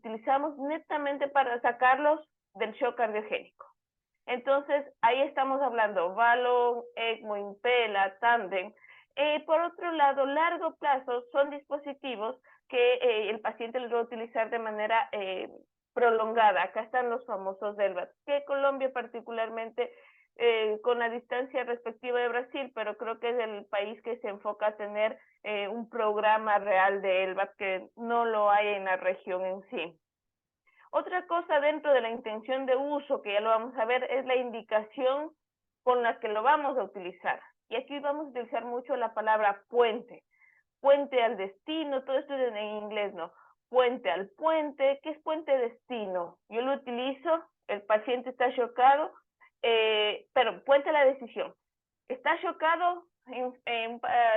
utilizamos netamente para sacarlos del shock cardiogénico. Entonces, ahí estamos hablando balón, ECMO, Impella, Tandem. Por otro lado, largo plazo son dispositivos que el paciente los va a utilizar de manera prolongada. Acá están los famosos DELVAT, que Colombia particularmente, con la distancia respectiva de Brasil, pero creo que es el país que se enfoca a tener un programa real de ELVAT, que no lo hay en la región en sí. Otra cosa dentro de la intención de uso, que ya lo vamos a ver, es la indicación con la que lo vamos a utilizar. Y aquí vamos a utilizar mucho la palabra puente. Puente al destino, todo esto es en inglés, ¿no? Puente al puente. ¿Qué es puente destino? Yo lo utilizo, el paciente está chocado, pero puente a la decisión. Está chocado,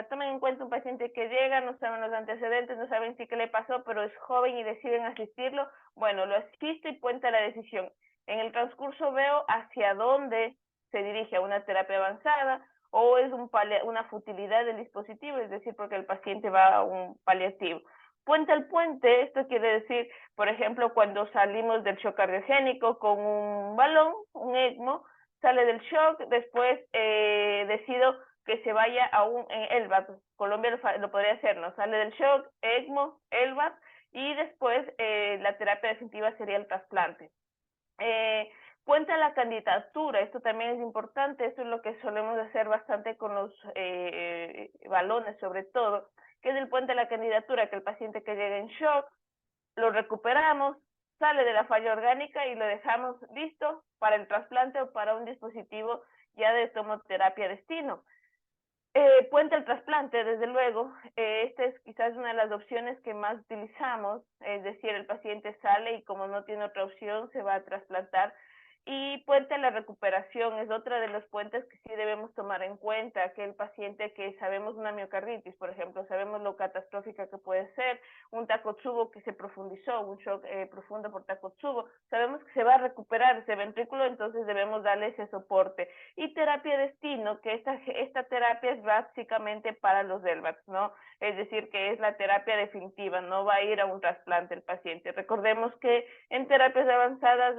tomen en cuenta un paciente que llega, no saben los antecedentes, no saben si qué le pasó, pero es joven y deciden asistirlo. Bueno, lo asisto y puente a la decisión. En el transcurso veo hacia dónde se dirige, a una terapia avanzada o es una futilidad del dispositivo, es decir, porque el paciente va a un paliativo. Puente al puente, esto quiere decir, por ejemplo, cuando salimos del shock cardiogénico con un balón, un ECMO, sale del shock, después decido que se vaya a un ELVAT. Colombia lo podría hacer, ¿no? Sale del shock, ECMO, ELVAT, y después la terapia definitiva sería el trasplante. Cuenta la candidatura, esto también es importante, esto es lo que solemos hacer bastante con los balones sobre todo, que es el puente de la candidatura, que el paciente que llega en shock, lo recuperamos, sale de la falla orgánica y lo dejamos listo para el trasplante o para un dispositivo ya de tomoterapia destino. Puente al trasplante, desde luego, esta es quizás una de las opciones que más utilizamos, es decir, el paciente sale y como no tiene otra opción se va a trasplantar. Y puente a la recuperación es otra de los puentes que sí debemos tomar en cuenta, que el paciente que sabemos una miocarditis, por ejemplo, sabemos lo catastrófica que puede ser, un Takotsubo que se profundizó, un shock profundo por Takotsubo, sabemos que se va a recuperar ese ventrículo, entonces debemos darle ese soporte. Y terapia destino, que esta terapia es básicamente para los DELVATs, ¿no? Es decir, que es la terapia definitiva, no va a ir a un trasplante el paciente. Recordemos que en terapias avanzadas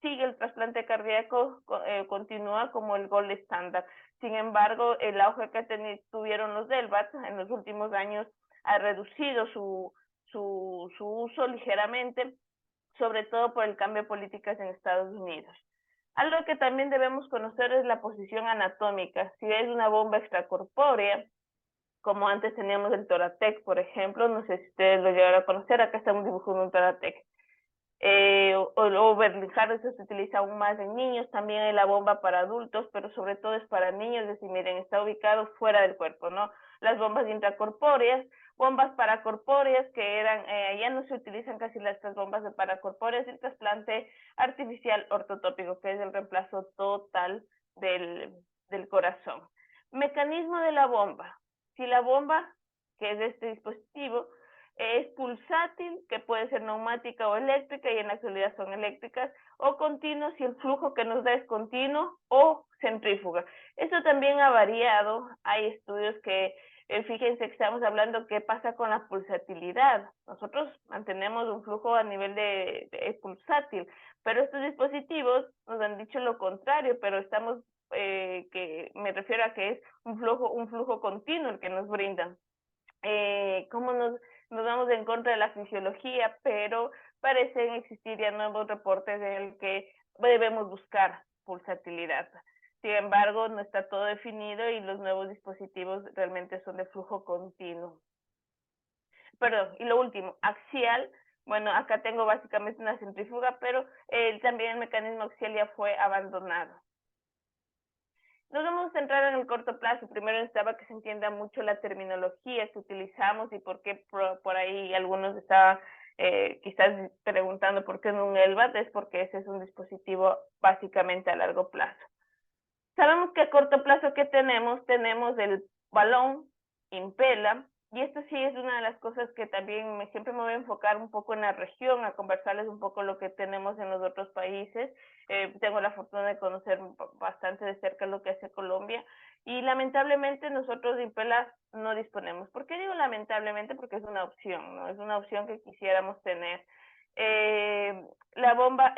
sigue el trasplante cardíaco, continúa como el gold estándar. Sin embargo, el auge que tuvieron los DELVAT en los últimos años ha reducido su uso ligeramente, sobre todo por el cambio de políticas en Estados Unidos. Algo que también debemos conocer es la posición anatómica. Si es una bomba extracorpórea, como antes teníamos el Thoratec, por ejemplo, no sé si ustedes lo llegaron a conocer, acá estamos dibujando un Thoratec. O Berlin-Harris se utiliza aún más en niños, también hay la bomba para adultos, pero sobre todo es para niños, es decir, miren, está ubicado fuera del cuerpo, ¿no? Las bombas intracorpóreas, bombas paracorpóreas que eran, ya no se utilizan casi estas bombas de paracorpóreas, y el trasplante artificial ortotópico, que es el reemplazo total del corazón. Mecanismo de la bomba. Si la bomba, que es este dispositivo, es pulsátil, que puede ser neumática o eléctrica, y en la actualidad son eléctricas, o continuo si el flujo que nos da es continuo, o centrífuga. Esto también ha variado, hay estudios que, fíjense que estamos hablando qué pasa con la pulsatilidad. Nosotros mantenemos un flujo a nivel de pulsátil, pero estos dispositivos nos han dicho lo contrario, pero estamos, que me refiero a que es un flujo continuo el que nos brindan. ¿Cómo nos vamos en contra de la fisiología? Pero parecen existir ya nuevos reportes en el que debemos buscar pulsatilidad. Sin embargo, no está todo definido y los nuevos dispositivos realmente son de flujo continuo. Perdón, y lo último, axial. Bueno, acá tengo básicamente una centrífuga, pero también el mecanismo axial ya fue abandonado. Nos vamos a centrar en el corto plazo. Primero necesitaba que se entienda mucho la terminología que utilizamos y por qué por ahí algunos estaban quizás preguntando por qué no un ELVAT. Es porque ese es un dispositivo básicamente a largo plazo. Sabemos que a corto plazo, ¿qué tenemos? Tenemos el balón, Impella, y esto sí es una de las cosas que también siempre me voy a enfocar un poco en la región, a conversarles un poco lo que tenemos en los otros países. Tengo la fortuna de conocer bastante de cerca lo que hace Colombia, y lamentablemente nosotros de Impella no disponemos. ¿Por qué digo lamentablemente? Porque es una opción, ¿no? Es una opción que quisiéramos tener. La bomba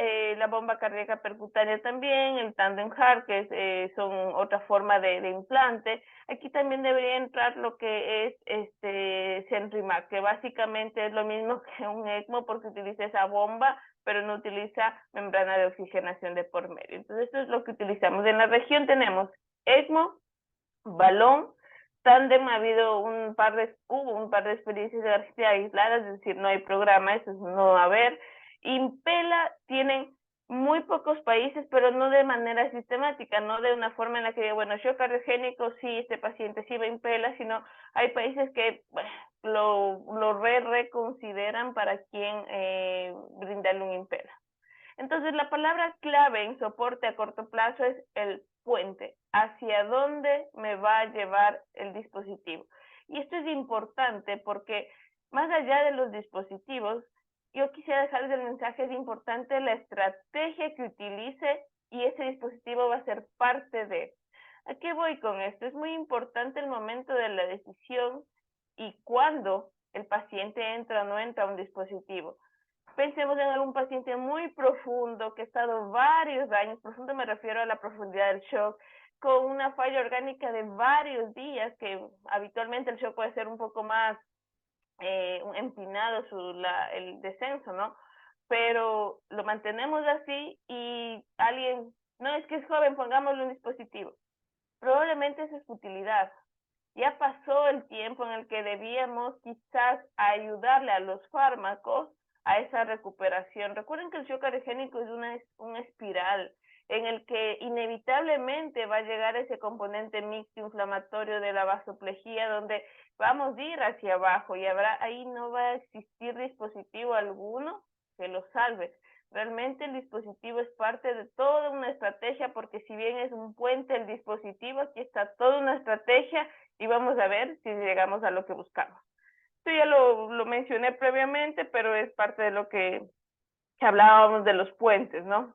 cardíaca percutánea también, el tandem heart, que son otra forma de implante. Aquí también debería entrar lo que es Senrimax, que básicamente es lo mismo que un ECMO porque utiliza esa bomba, pero no utiliza membrana de oxigenación de por medio. Entonces, esto es lo que utilizamos. En la región tenemos ECMO, balón, Tandem. Ha habido hubo un par de experiencias aisladas, es decir, no hay programa, eso no va a haber. Impela tienen muy pocos países, pero no de manera sistemática, no de una forma en la que, bueno, shock cardiogénico, sí, este paciente sí va Impela, sino hay países que bueno, lo reconsideran para quien brindarle un Impela. Entonces, la palabra clave en soporte a corto plazo es el puente. ¿Hacia dónde me va a llevar el dispositivo? Y esto es importante porque más allá de los dispositivos, yo quisiera dejarles el mensaje, es importante la estrategia que utilice y ese dispositivo va a ser parte de. ¿A qué voy con esto? Es muy importante el momento de la decisión y cuándo el paciente entra o no entra a un dispositivo. Pensemos en algún paciente muy profundo que ha estado varios años, profundo me refiero a la profundidad del shock, con una falla orgánica de varios días, que habitualmente el shock puede ser un poco más empinado el descenso, ¿no? Pero lo mantenemos así y alguien, no es que es joven, pongámosle un dispositivo. Probablemente esa es futilidad. Ya pasó el tiempo en el que debíamos quizás ayudarle a los fármacos a esa recuperación. Recuerden que el shock cardiogénico es una espiral en el que inevitablemente va a llegar ese componente mixto inflamatorio de la vasoplejía donde vamos a ir hacia abajo y ahí no va a existir dispositivo alguno que lo salve. Realmente el dispositivo es parte de toda una estrategia porque si bien es un puente el dispositivo, aquí está toda una estrategia y vamos a ver si llegamos a lo que buscamos. Esto ya lo mencioné previamente, pero es parte de lo que hablábamos de los puentes, ¿no?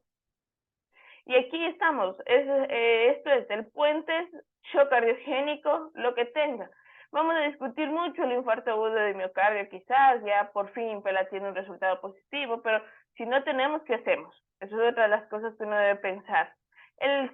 Y aquí estamos, esto es el puente, shock cardiogénico, lo que tenga. Vamos a discutir mucho el infarto agudo de miocardio, quizás ya por fin Impela tiene un resultado positivo, pero si no tenemos, ¿qué hacemos? Eso es otra de las cosas que uno debe pensar. La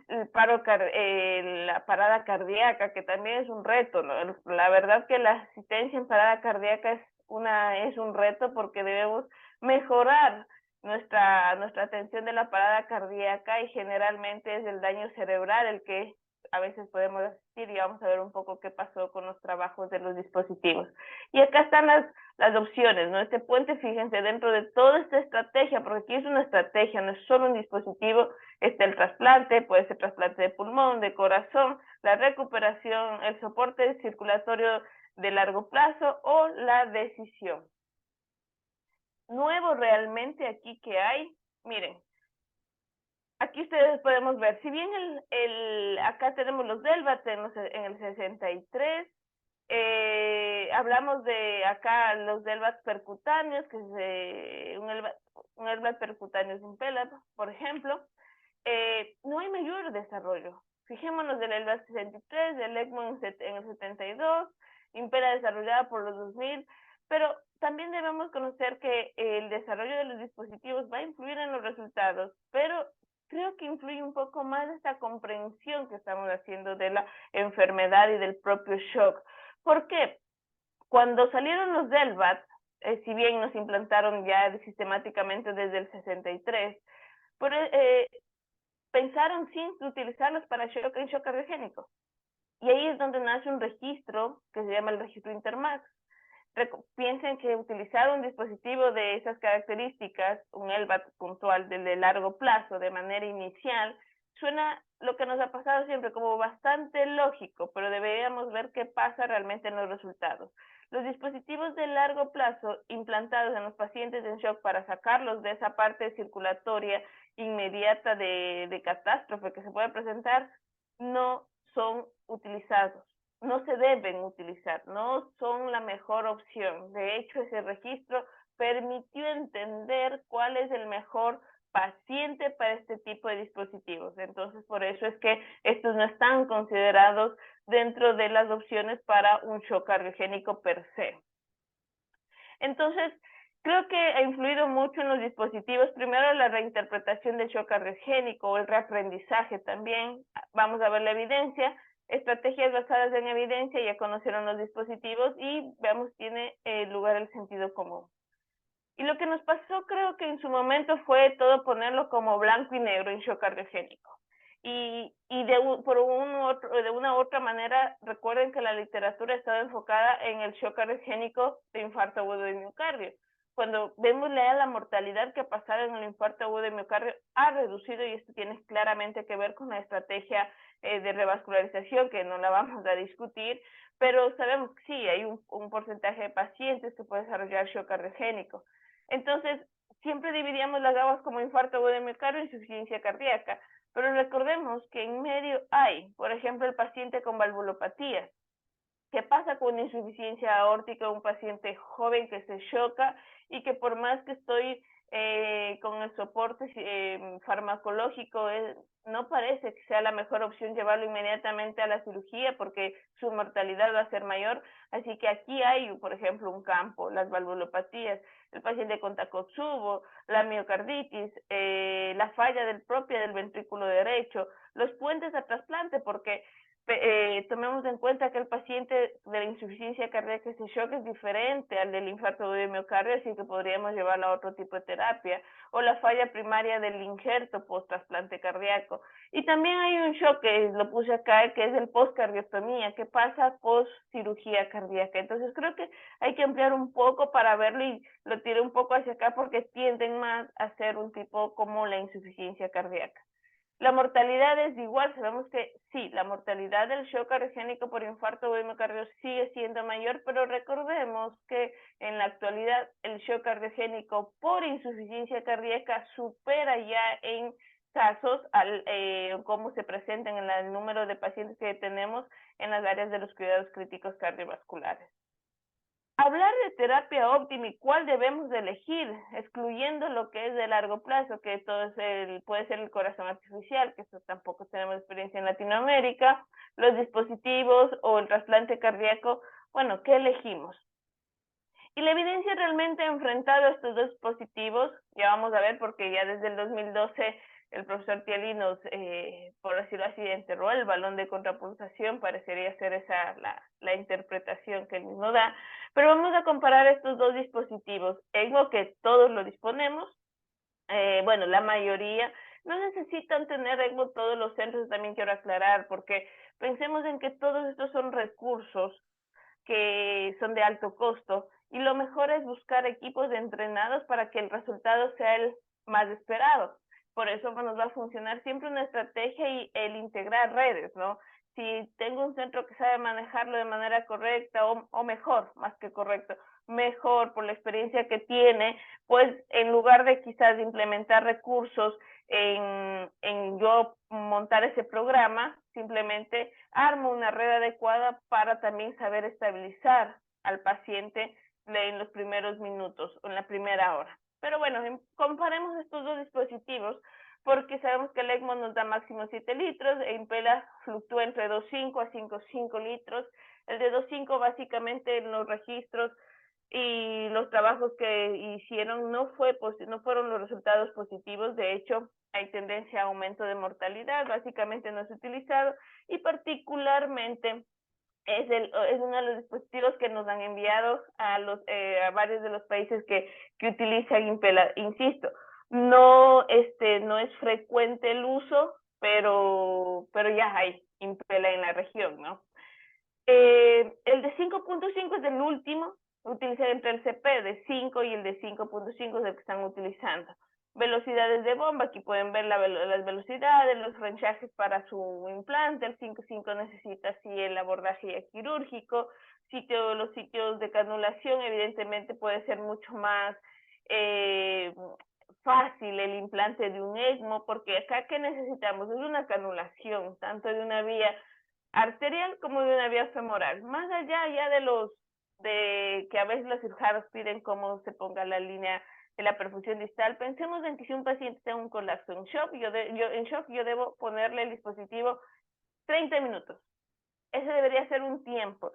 parada cardíaca, que también es un reto, ¿no? La verdad que la asistencia en parada cardíaca es un reto porque debemos mejorar nuestra atención de la parada cardíaca y generalmente es el daño cerebral el que a veces podemos asistir y vamos a ver un poco qué pasó con los trabajos de los dispositivos. Y acá están las opciones, ¿no? Este puente, fíjense, dentro de toda esta estrategia, porque aquí es una estrategia, no es solo un dispositivo, está el trasplante, puede ser trasplante de pulmón, de corazón, la recuperación, el soporte circulatorio de largo plazo o la decisión. Nuevo realmente aquí que hay, miren, aquí ustedes podemos ver, si bien acá tenemos los Delvat en el 63, hablamos de acá los Delvat percutáneos, que es un Delvat percutáneo sin Impela, por ejemplo, no hay mayor desarrollo. Fijémonos del Delvat 63, del ECMO en el 72, Impela desarrollada por los 2000, pero también debemos conocer que el desarrollo de los dispositivos va a influir en los resultados, pero creo que influye un poco más esta comprensión que estamos haciendo de la enfermedad y del propio shock. ¿Por qué? Cuando salieron los Delvat, si bien nos implantaron ya sistemáticamente desde el 63, pero, pensaron sin utilizarlos para shock cardiogénico. Y ahí es donde nace un registro que se llama el registro Intermax. Piensen que utilizar un dispositivo de esas características, un LVAD puntual de largo plazo, de manera inicial, suena lo que nos ha pasado siempre como bastante lógico, pero deberíamos ver qué pasa realmente en los resultados. Los dispositivos de largo plazo implantados en los pacientes en shock para sacarlos de esa parte circulatoria inmediata de catástrofe que se puede presentar, no son utilizados. No se deben utilizar, no son la mejor opción. De hecho, ese registro permitió entender cuál es el mejor paciente para este tipo de dispositivos. Entonces, por eso es que estos no están considerados dentro de las opciones para un shock cardiogénico per se. Entonces, Creo que ha influido mucho en los dispositivos. Primero, la reinterpretación del shock cardiogénico o el reaprendizaje también. Vamos a ver la evidencia, estrategias basadas en evidencia, ya conocieron los dispositivos y veamos, tiene lugar el sentido común. Y lo que nos pasó, creo que en su momento fue todo ponerlo como blanco y negro en shock cardiogénico. Y de una u otra manera, recuerden que la literatura estaba enfocada en el shock cardiogénico de infarto agudo de miocardio. Cuando vemos la mortalidad que ha pasado en el infarto agudo de miocardio, ha reducido, y esto tiene claramente que ver con la estrategia de revascularización, que no la vamos a discutir, pero sabemos que sí, hay un porcentaje de pacientes que puede desarrollar shock cardiogénico. Entonces, siempre dividíamos las aguas como infarto agudo de miocardio e insuficiencia cardíaca, pero recordemos que en medio hay, por ejemplo, el paciente con valvulopatía. ¿Qué pasa con insuficiencia aórtica? Un paciente joven que se choca y que por más que estoy con el soporte farmacológico, no parece que sea la mejor opción llevarlo inmediatamente a la cirugía porque su mortalidad va a ser mayor. Así que aquí hay, por ejemplo, un campo, las valvulopatías, el paciente con Takotsubo, la miocarditis, la falla propia del ventrículo derecho, los puentes a trasplante, porque tomemos en cuenta que el paciente de la insuficiencia cardíaca, ese shock es diferente al del infarto de miocardio, así que podríamos llevarlo a otro tipo de terapia, o la falla primaria del injerto post-trasplante cardíaco. Y también hay un shock que lo puse acá, que es el post-cardiotomía, que pasa post-cirugía cardíaca. Entonces creo que hay que ampliar un poco para verlo, y lo tiré un poco hacia acá porque tienden más a ser un tipo como la insuficiencia cardíaca. La mortalidad es igual, sabemos que sí, la mortalidad del shock cardiogénico por infarto o miocardio sigue siendo mayor, pero recordemos que en la actualidad el shock cardiogénico por insuficiencia cardíaca supera ya en casos cómo se presentan en el número de pacientes que tenemos en las áreas de los cuidados críticos cardiovasculares. Hablar de terapia óptima y cuál debemos de elegir, excluyendo lo que es de largo plazo, que todo puede ser el corazón artificial, que eso tampoco tenemos experiencia en Latinoamérica, los dispositivos o el trasplante cardíaco. Bueno, ¿qué elegimos? Y la evidencia realmente ha enfrentado a estos dos dispositivos, ya vamos a ver, porque ya desde el 2012 el profesor Tielli nos, por decirlo así, enterró el balón de contrapulsación, parecería ser esa la interpretación que él mismo da, pero vamos a comparar estos dos dispositivos. ECMO, que todos lo disponemos, bueno, la mayoría, no necesitan tener ECMO todos los centros, también quiero aclarar, porque pensemos en que todos estos son recursos que son de alto costo, y lo mejor es buscar equipos entrenados para que el resultado sea el más esperado. Por eso nos va a funcionar siempre una estrategia y el integrar redes, ¿no? Si tengo un centro que sabe manejarlo de manera correcta o mejor, más que correcto, mejor por la experiencia que tiene, pues en lugar de quizás implementar recursos en yo montar ese programa, simplemente armo una red adecuada para también saber estabilizar al paciente en los primeros minutos o en la primera hora. Pero bueno, comparemos estos dos dispositivos, porque sabemos que el ECMO nos da máximo 7 litros, e Impella fluctúa entre 2,5 a 5,5 litros. El de 2,5 básicamente en los registros y los trabajos que hicieron no fueron los resultados positivos. De hecho, hay tendencia a aumento de mortalidad, básicamente no es utilizado, y particularmente es uno de los dispositivos que nos han enviado a varios de los países que utilizan Impella. Insisto, no es frecuente el uso, pero ya hay Impella en la región, ¿no? El de 5.5 es el último, utilizar entre el CP de 5 y el de 5.5 es el que están utilizando. Velocidades de bomba, aquí pueden ver las velocidades, los frenchajes para su implante. El 5.5 necesita así el abordaje quirúrgico. Los sitios de canulación, evidentemente puede ser mucho más fácil el implante de un ECMO, porque acá ¿qué necesitamos? Es una canulación, tanto de una vía arterial como de una vía femoral. Más allá ya de que a veces los cirujanos piden cómo se ponga la línea de la perfusión distal, pensemos en que si un paciente tiene un colapso en shock, yo debo ponerle el dispositivo 30 minutos. Ese debería ser un tiempo.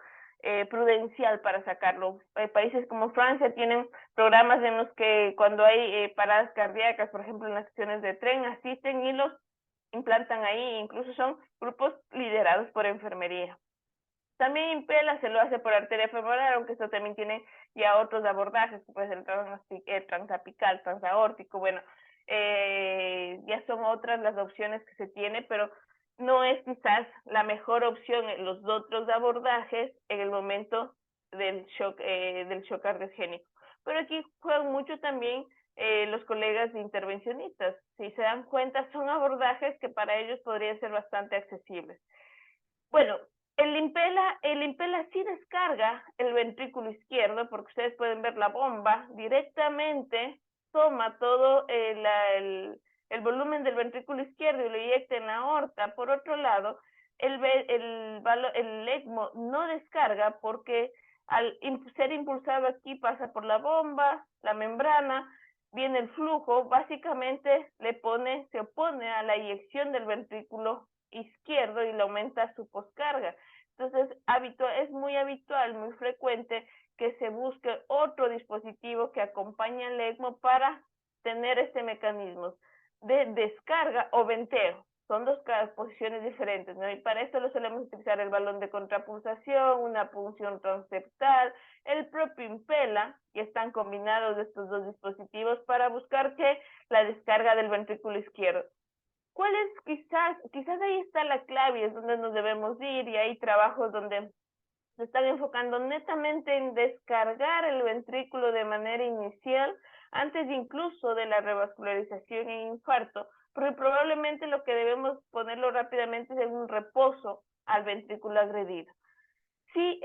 prudencial para sacarlo. Países como Francia tienen programas en los que cuando hay paradas cardíacas, por ejemplo en las estaciones de tren, asisten y los implantan ahí, incluso son grupos liderados por enfermería. También Impela se lo hace por arteria femoral, aunque esto también tiene ya otros abordajes, que puede ser el transapical, transaórtico, bueno, ya son otras las opciones que se tiene, pero no es quizás la mejor opción en los otros abordajes en el momento del shock cardiogénico. Pero aquí juegan mucho también los colegas intervencionistas. Si se dan cuenta, son abordajes que para ellos podrían ser bastante accesibles. Bueno, el Impela sí descarga el ventrículo izquierdo, porque ustedes pueden ver la bomba directamente, toma todo el volumen del ventrículo izquierdo y lo inyecta en la aorta. Por otro lado, el ECMO no descarga porque al ser impulsado aquí pasa por la bomba, la membrana, viene el flujo, básicamente se opone a la inyección del ventrículo izquierdo y le aumenta su poscarga. Entonces, es muy habitual, muy frecuente que se busque otro dispositivo que acompañe al ECMO para tener este mecanismo de descarga o venteo. Son dos posiciones diferentes, ¿no? Y para esto lo solemos utilizar el balón de contrapulsación, una punción transeptal, el propio Impela, y están combinados estos dos dispositivos para buscar que la descarga del ventrículo izquierdo. ¿Cuál es quizás ahí está la clave, es donde nos debemos ir, y hay trabajos donde se están enfocando netamente en descargar el ventrículo de manera inicial, antes incluso de la revascularización e infarto, porque probablemente lo que debemos ponerlo rápidamente es en un reposo al ventrículo agredido. Sí,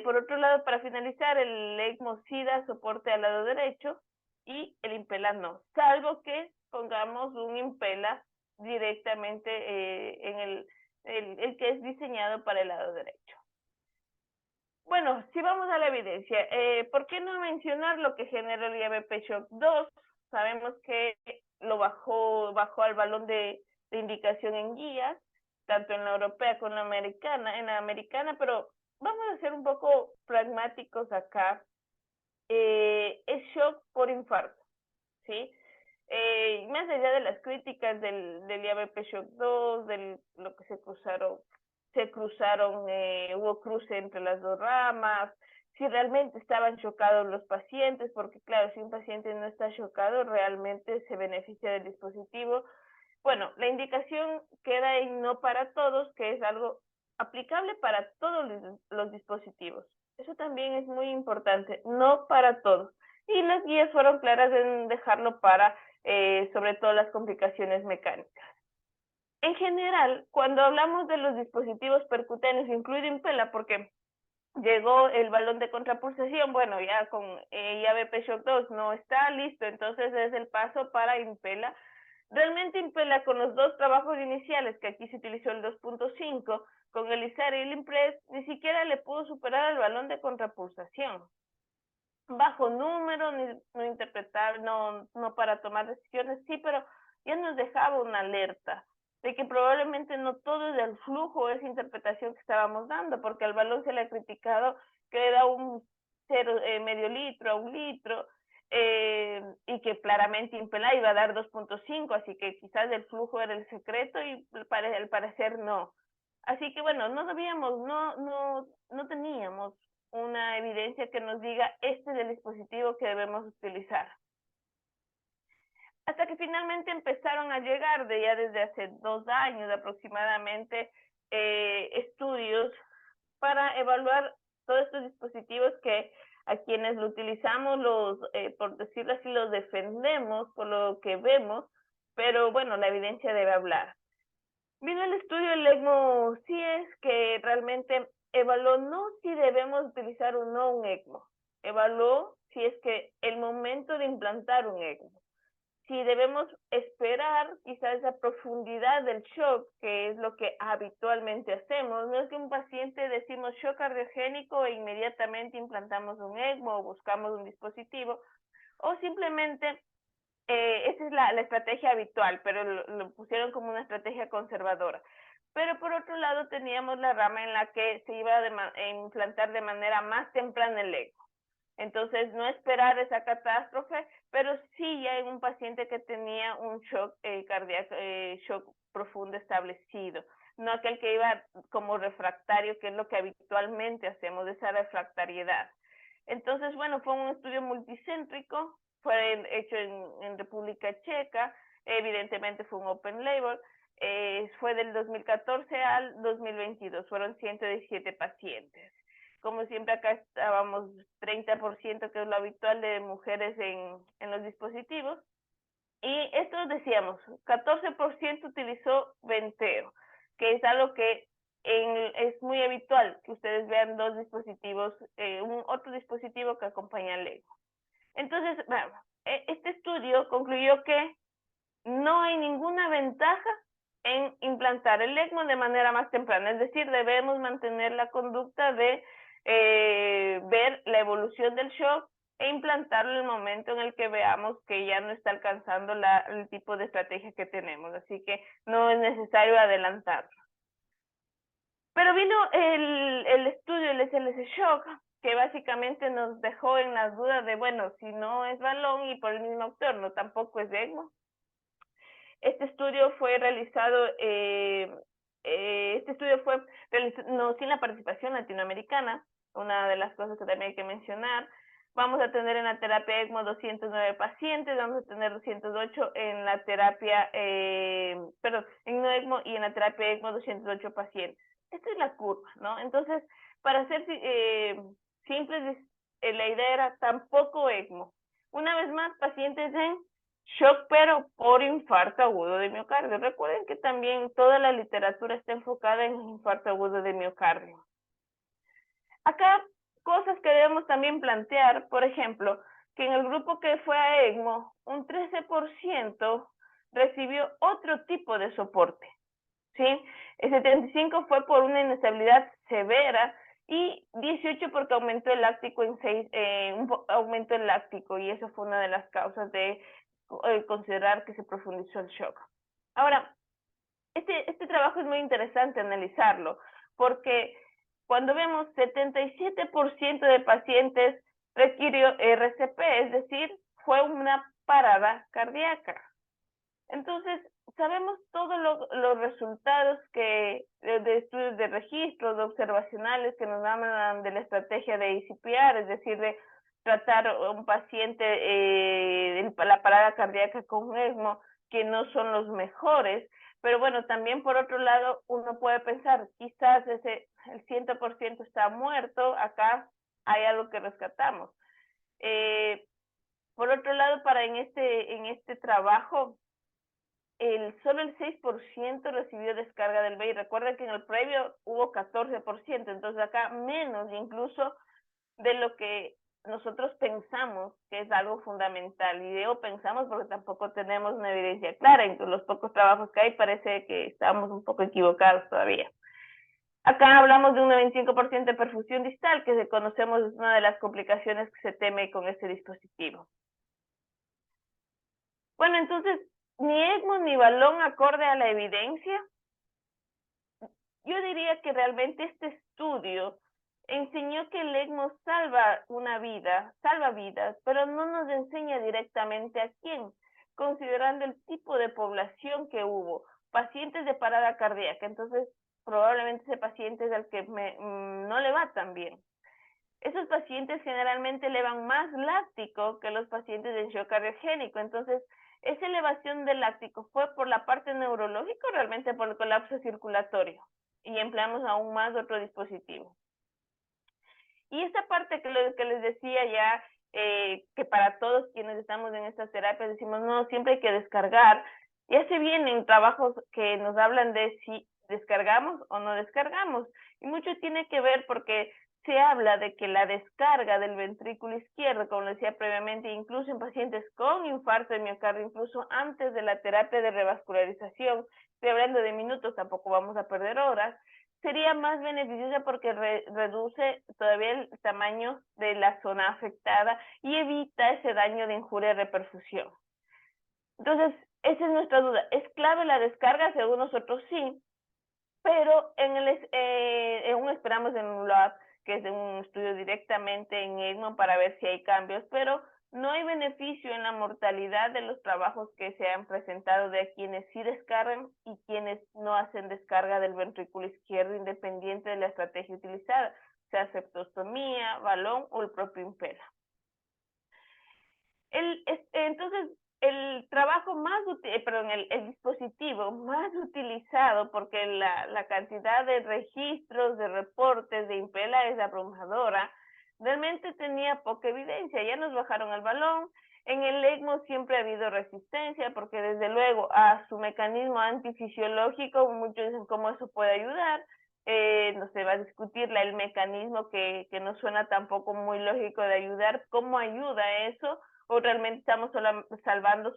por otro lado, para finalizar, el ECMO sí da soporte al lado derecho y el Impela no, salvo que pongamos un Impela directamente en el que es diseñado para el lado derecho. Bueno, si vamos a la evidencia, ¿por qué no mencionar lo que generó el IABP Shock 2? Sabemos que lo bajó al balón de indicación en guías, tanto en la europea como en la americana, pero vamos a ser un poco pragmáticos acá. Es shock por infarto, ¿sí? Más allá de las críticas del IABP Shock 2, de lo que hubo cruce entre las dos ramas, si realmente estaban chocados los pacientes, porque claro, si un paciente no está chocado, realmente se beneficia del dispositivo. Bueno, la indicación queda en no para todos, que es algo aplicable para todos los dispositivos. Eso también es muy importante, no para todos. Y las guías fueron claras en dejarlo para, sobre todo, las complicaciones mecánicas. En general, cuando hablamos de los dispositivos percutáneos, incluido Impela, porque llegó el balón de contrapulsación, bueno, ya con IABP Shock 2 no está listo, entonces es el paso para Impela. Realmente Impela, con los dos trabajos iniciales, que aquí se utilizó el 2.5, con el ISAR y el IMPRES, ni siquiera le pudo superar al balón de contrapulsación. Bajo número, no interpretar, no para tomar decisiones, sí, pero ya nos dejaba una alerta de que probablemente no todo es del flujo, esa interpretación que estábamos dando, porque al balón se le ha criticado que da medio litro a 1 litro, y que claramente Impela iba a dar 2.5, así que quizás el flujo era el secreto y al parecer no. Así que bueno, no teníamos una evidencia que nos diga este es el dispositivo que debemos utilizar. Hasta que finalmente empezaron a llegar, ya desde hace 2 años aproximadamente, estudios para evaluar todos estos dispositivos que a quienes lo utilizamos, por decirlo así, los defendemos por lo que vemos, pero bueno, la evidencia debe hablar. Vino el estudio del ECMO CIES, que realmente evaluó no si debemos utilizar o no un ECMO, evaluó si es que el momento de implantar un ECMO, si debemos esperar quizás esa profundidad del shock, que es lo que habitualmente hacemos. No es que un paciente decimos shock cardiogénico e inmediatamente implantamos un ECMO o buscamos un dispositivo, o simplemente esa es la estrategia habitual, pero lo pusieron como una estrategia conservadora. pero por otro lado teníamos la rama en la que se iba a implantar de manera más temprana el ECMO. Entonces, no esperar esa catástrofe, pero sí ya en un paciente que tenía un shock cardíaco, shock profundo establecido, no aquel que iba como refractario, que es lo que habitualmente hacemos, esa refractariedad. Entonces, bueno, fue un estudio multicéntrico, fue hecho en República Checa, evidentemente fue un open label, fue del 2014 al 2022, fueron 117 pacientes. Como siempre acá estábamos 30%, que es lo habitual de mujeres en los dispositivos. Y esto decíamos, 14% utilizó Venteo, que es algo que es muy habitual, que ustedes vean dos dispositivos, otro dispositivo que acompaña al ECMO. Entonces, bueno, este estudio concluyó que no hay ninguna ventaja en implantar el ECMO de manera más temprana, es decir, debemos mantener la conducta de ver la evolución del shock e implantarlo en el momento en el que veamos que ya no está alcanzando el tipo de estrategia que tenemos, así que no es necesario adelantarlo. Pero vino el estudio, el SLS Shock, que básicamente nos dejó en las dudas de, bueno, si no es balón y por el mismo autor, no tampoco es ECMO. Este estudio fue realizado, no, sin la participación latinoamericana, una de las cosas que también hay que mencionar. Vamos a tener en la terapia ECMO 209 pacientes, vamos a tener 208 en la terapia, en no ECMO y en la terapia ECMO 208 pacientes. Esta es la curva, ¿no? Entonces, para ser simples, la idea era tampoco ECMO. Una vez más, pacientes en shock, pero por infarto agudo de miocardio. Recuerden que también toda la literatura está enfocada en infarto agudo de miocardio. Acá, cosas que debemos también plantear, por ejemplo, que en el grupo que fue a ECMO, un 13% recibió otro tipo de soporte, ¿sí? El 75% fue por una inestabilidad severa y 18% porque aumentó el láctico aumentó el láctico, y eso fue una de las causas de considerar que se profundizó el shock. Ahora, este trabajo es muy interesante analizarlo, porque cuando vemos 77% de pacientes requirió RCP, es decir, fue una parada cardíaca. Entonces, sabemos todos los resultados de estudios de registro, de observacionales que nos hablan de la estrategia de ICPR, es decir, de tratar a un paciente la parada cardíaca con ECMO, que no son los mejores. Pero bueno, también por otro lado, uno puede pensar, quizás el 100% está muerto, acá hay algo que rescatamos. Por otro lado, en este trabajo, solo el 6% recibió descarga del BEI. Recuerden que en el previo hubo 14%, entonces acá menos incluso de lo que nosotros pensamos que es algo fundamental. Y digo pensamos porque tampoco tenemos una evidencia clara. En los pocos trabajos que hay parece que estamos un poco equivocados todavía. Acá hablamos de un 95% de perfusión distal, que conocemos es una de las complicaciones que se teme con este dispositivo. Bueno, entonces, ni ECMO ni balón acorde a la evidencia. Yo diría que realmente este estudio enseñó que el ECMO salva vidas, pero no nos enseña directamente a quién, considerando el tipo de población que hubo, pacientes de parada cardíaca. Entonces, probablemente ese paciente es el que no le va tan bien. Esos pacientes generalmente elevan más láctico que los pacientes de shock cardiogénico. Entonces, esa elevación del láctico fue por la parte neurológica o realmente por el colapso circulatorio, y empleamos aún más otro dispositivo. Y esta parte que les decía ya, que para todos quienes estamos en estas terapias decimos, no, siempre hay que descargar. Ya se vienen trabajos que nos hablan de si descargamos o no descargamos. Y mucho tiene que ver porque se habla de que la descarga del ventrículo izquierdo, como decía previamente, incluso en pacientes con infarto de miocardio, incluso antes de la terapia de revascularización, estoy hablando de minutos, tampoco vamos a perder horas, sería más beneficiosa porque reduce todavía el tamaño de la zona afectada y evita ese daño de injuria y reperfusión. Entonces, esa es nuestra duda. ¿Es clave la descarga? Según nosotros sí, pero esperamos en un lab, que es de un estudio directamente en ESMO para ver si hay cambios, pero no hay beneficio en la mortalidad de los trabajos que se han presentado de quienes sí descargan y quienes no hacen descarga del ventrículo izquierdo independiente de la estrategia utilizada, sea septostomía, balón o el propio impela. Entonces, el trabajo más el dispositivo más utilizado, porque la cantidad de registros, de reportes de impela es abrumadora, realmente tenía poca evidencia. Ya nos bajaron el balón. En el ECMO siempre ha habido resistencia, porque desde luego a su mecanismo antifisiológico, muchos dicen cómo eso puede ayudar. No se va a discutir el mecanismo que no suena tampoco muy lógico de ayudar, cómo ayuda eso, o realmente estamos salvando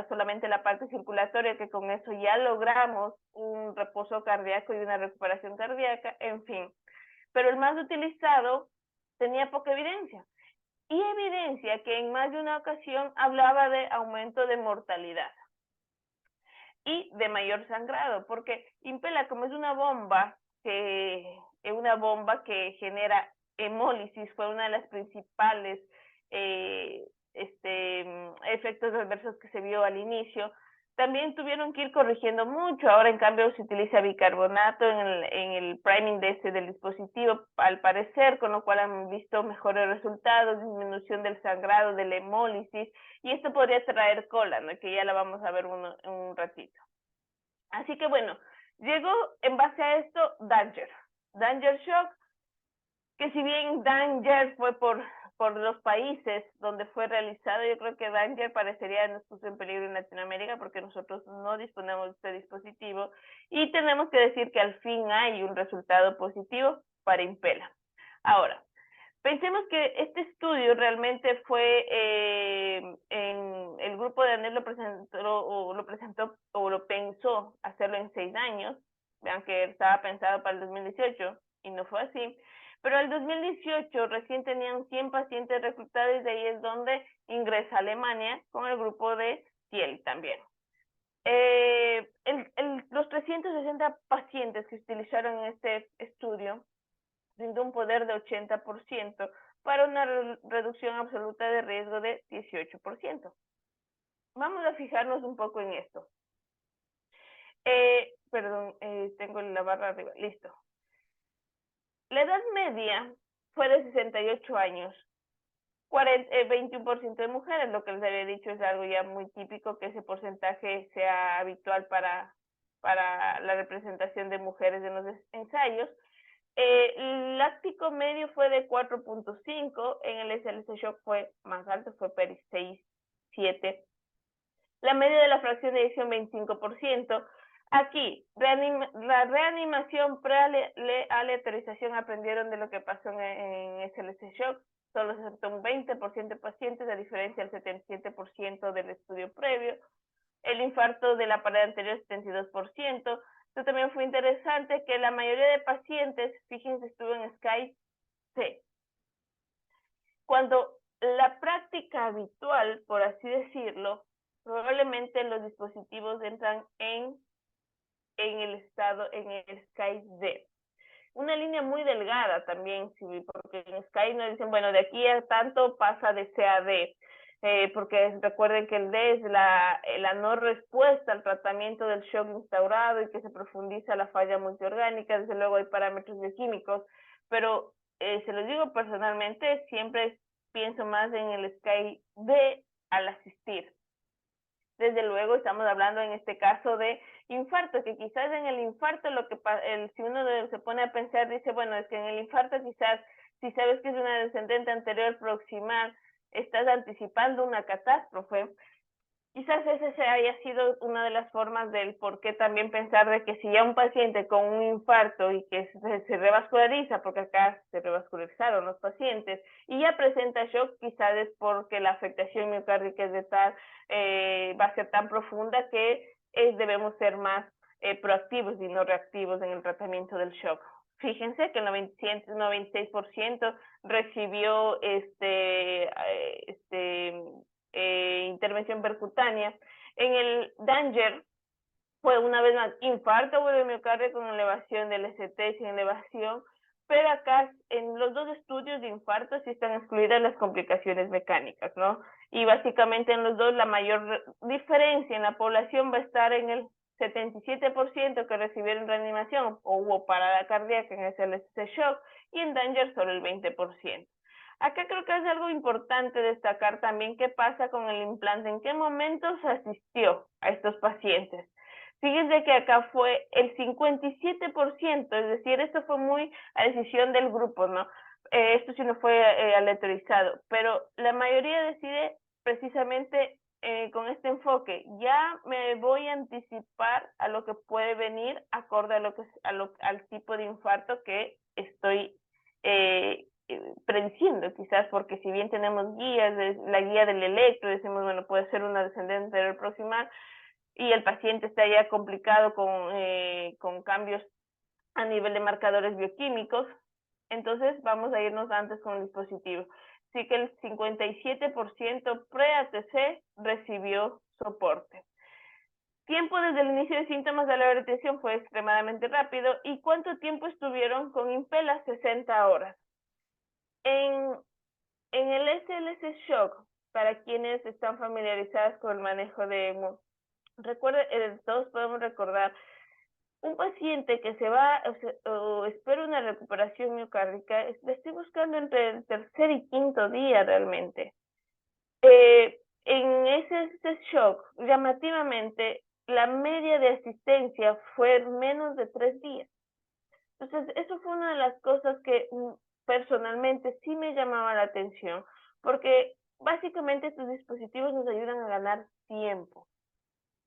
solamente la parte circulatoria, que con eso ya logramos un reposo cardíaco y una recuperación cardíaca, en fin. Pero el más utilizado tenía poca evidencia, y evidencia que en más de una ocasión hablaba de aumento de mortalidad y de mayor sangrado, porque impela, como es una bomba que genera hemólisis, fue una de las principales efectos adversos que se vio al inicio. También tuvieron que ir corrigiendo mucho. Ahora, en cambio, se utiliza bicarbonato en el priming del dispositivo, al parecer, con lo cual han visto mejores resultados, disminución del sangrado, de la hemólisis, y esto podría traer cola, ¿no? Que ya la vamos a ver un ratito. Así que bueno, llegó en base a esto Danger Shock, que si bien Danger fue por los países donde fue realizado, yo creo que Danger parecería nos puso en peligro en Latinoamérica, porque nosotros no disponemos de este dispositivo, y tenemos que decir que al fin hay un resultado positivo para impela. Ahora, pensemos que este estudio realmente fue en el grupo de ANEL lo pensó hacerlo en 6 años. Vean que estaba pensado para el 2018 y no fue así. Pero el 2018 recién tenían 100 pacientes reclutados, y de ahí es donde ingresa Alemania con el grupo de Thiel también. Los 360 pacientes que utilizaron en este estudio brindó un poder de 80% para una reducción absoluta de riesgo de 18%. Vamos a fijarnos un poco en esto. Tengo la barra arriba, listo. La edad media fue de 68 años, 21% de mujeres. Lo que les había dicho es algo ya muy típico, que ese porcentaje sea habitual para la representación de mujeres en los ensayos. El láctico medio fue de 4.5, en el SLC Shock fue más alto, fue 6.7. La media de la fracción de eyección 25%. Aquí, la reanimación pre-aleatorización aprendieron de lo que pasó en SLC Shock. Solo se aceptó un 20% de pacientes, a diferencia del 77% del estudio previo. El infarto de la pared anterior, 72%. Esto también fue interesante, que la mayoría de pacientes, fíjense, estuvo en SCAI C. Cuando la práctica habitual, por así decirlo, probablemente los dispositivos entran en el SCAI D. Una línea muy delgada también, porque en SCAI nos dicen, bueno, de aquí a tanto pasa de C a D. Porque recuerden que el D es la no respuesta al tratamiento del shock instaurado, y que se profundiza la falla multiorgánica. Desde luego hay parámetros bioquímicos, pero se los digo personalmente, siempre pienso más en el SCAI D al asistir. Desde luego estamos hablando en este caso de infarto, que quizás en el infarto si uno se pone a pensar, dice, bueno, es que en el infarto quizás, si sabes que es una descendente anterior proximal, estás anticipando una catástrofe. Quizás ese haya sido una de las formas del por qué también pensar de que si ya un paciente con un infarto y que se revasculariza, porque acá se revascularizaron los pacientes, y ya presenta shock, quizás es porque la afectación miocárdica es de tal, va a ser tan profunda que debemos ser más proactivos y no reactivos en el tratamiento del shock. Fíjense que el 96% recibió intervención percutánea. En el Danger fue una vez más infarto agudo de miocardio con elevación del ST sin elevación, pero acá en los dos estudios de infarto sí están excluidas las complicaciones mecánicas, ¿no? Y básicamente en los dos la mayor diferencia en la población va a estar en el 77% que recibieron reanimación o hubo parada cardíaca en ese shock, y en Danger solo el 20%. Acá creo que es algo importante destacar también qué pasa con el implante, en qué momento se asistió a estos pacientes. Fíjense que acá fue el 57%, es decir, esto fue muy a decisión del grupo, ¿no? Esto sí no fue aleatorizado, pero la mayoría decide precisamente con este enfoque. Ya me voy a anticipar a lo que puede venir acorde a al tipo de infarto que estoy prediciendo, quizás, porque si bien tenemos guías, la guía del electro, decimos, bueno, puede ser una descendente anterior proximal, y el paciente está ya complicado con cambios a nivel de marcadores bioquímicos, entonces vamos a irnos antes con el dispositivo. Así que el 57% pre-ATC recibió soporte. Tiempo desde el inicio de síntomas de la hipertensión fue extremadamente rápido. ¿Y cuánto tiempo estuvieron con Impella? 60 horas. En el SLC Shock, para quienes están familiarizados con el manejo de ECMO, todos podemos recordar, un paciente que se va o espera una recuperación miocárdica, le estoy buscando entre el tercer y quinto día realmente. En ese shock, llamativamente, la media de asistencia fue menos de 3 días. Entonces, eso fue una de las cosas que personalmente sí me llamaba la atención, porque básicamente estos dispositivos nos ayudan a ganar tiempo.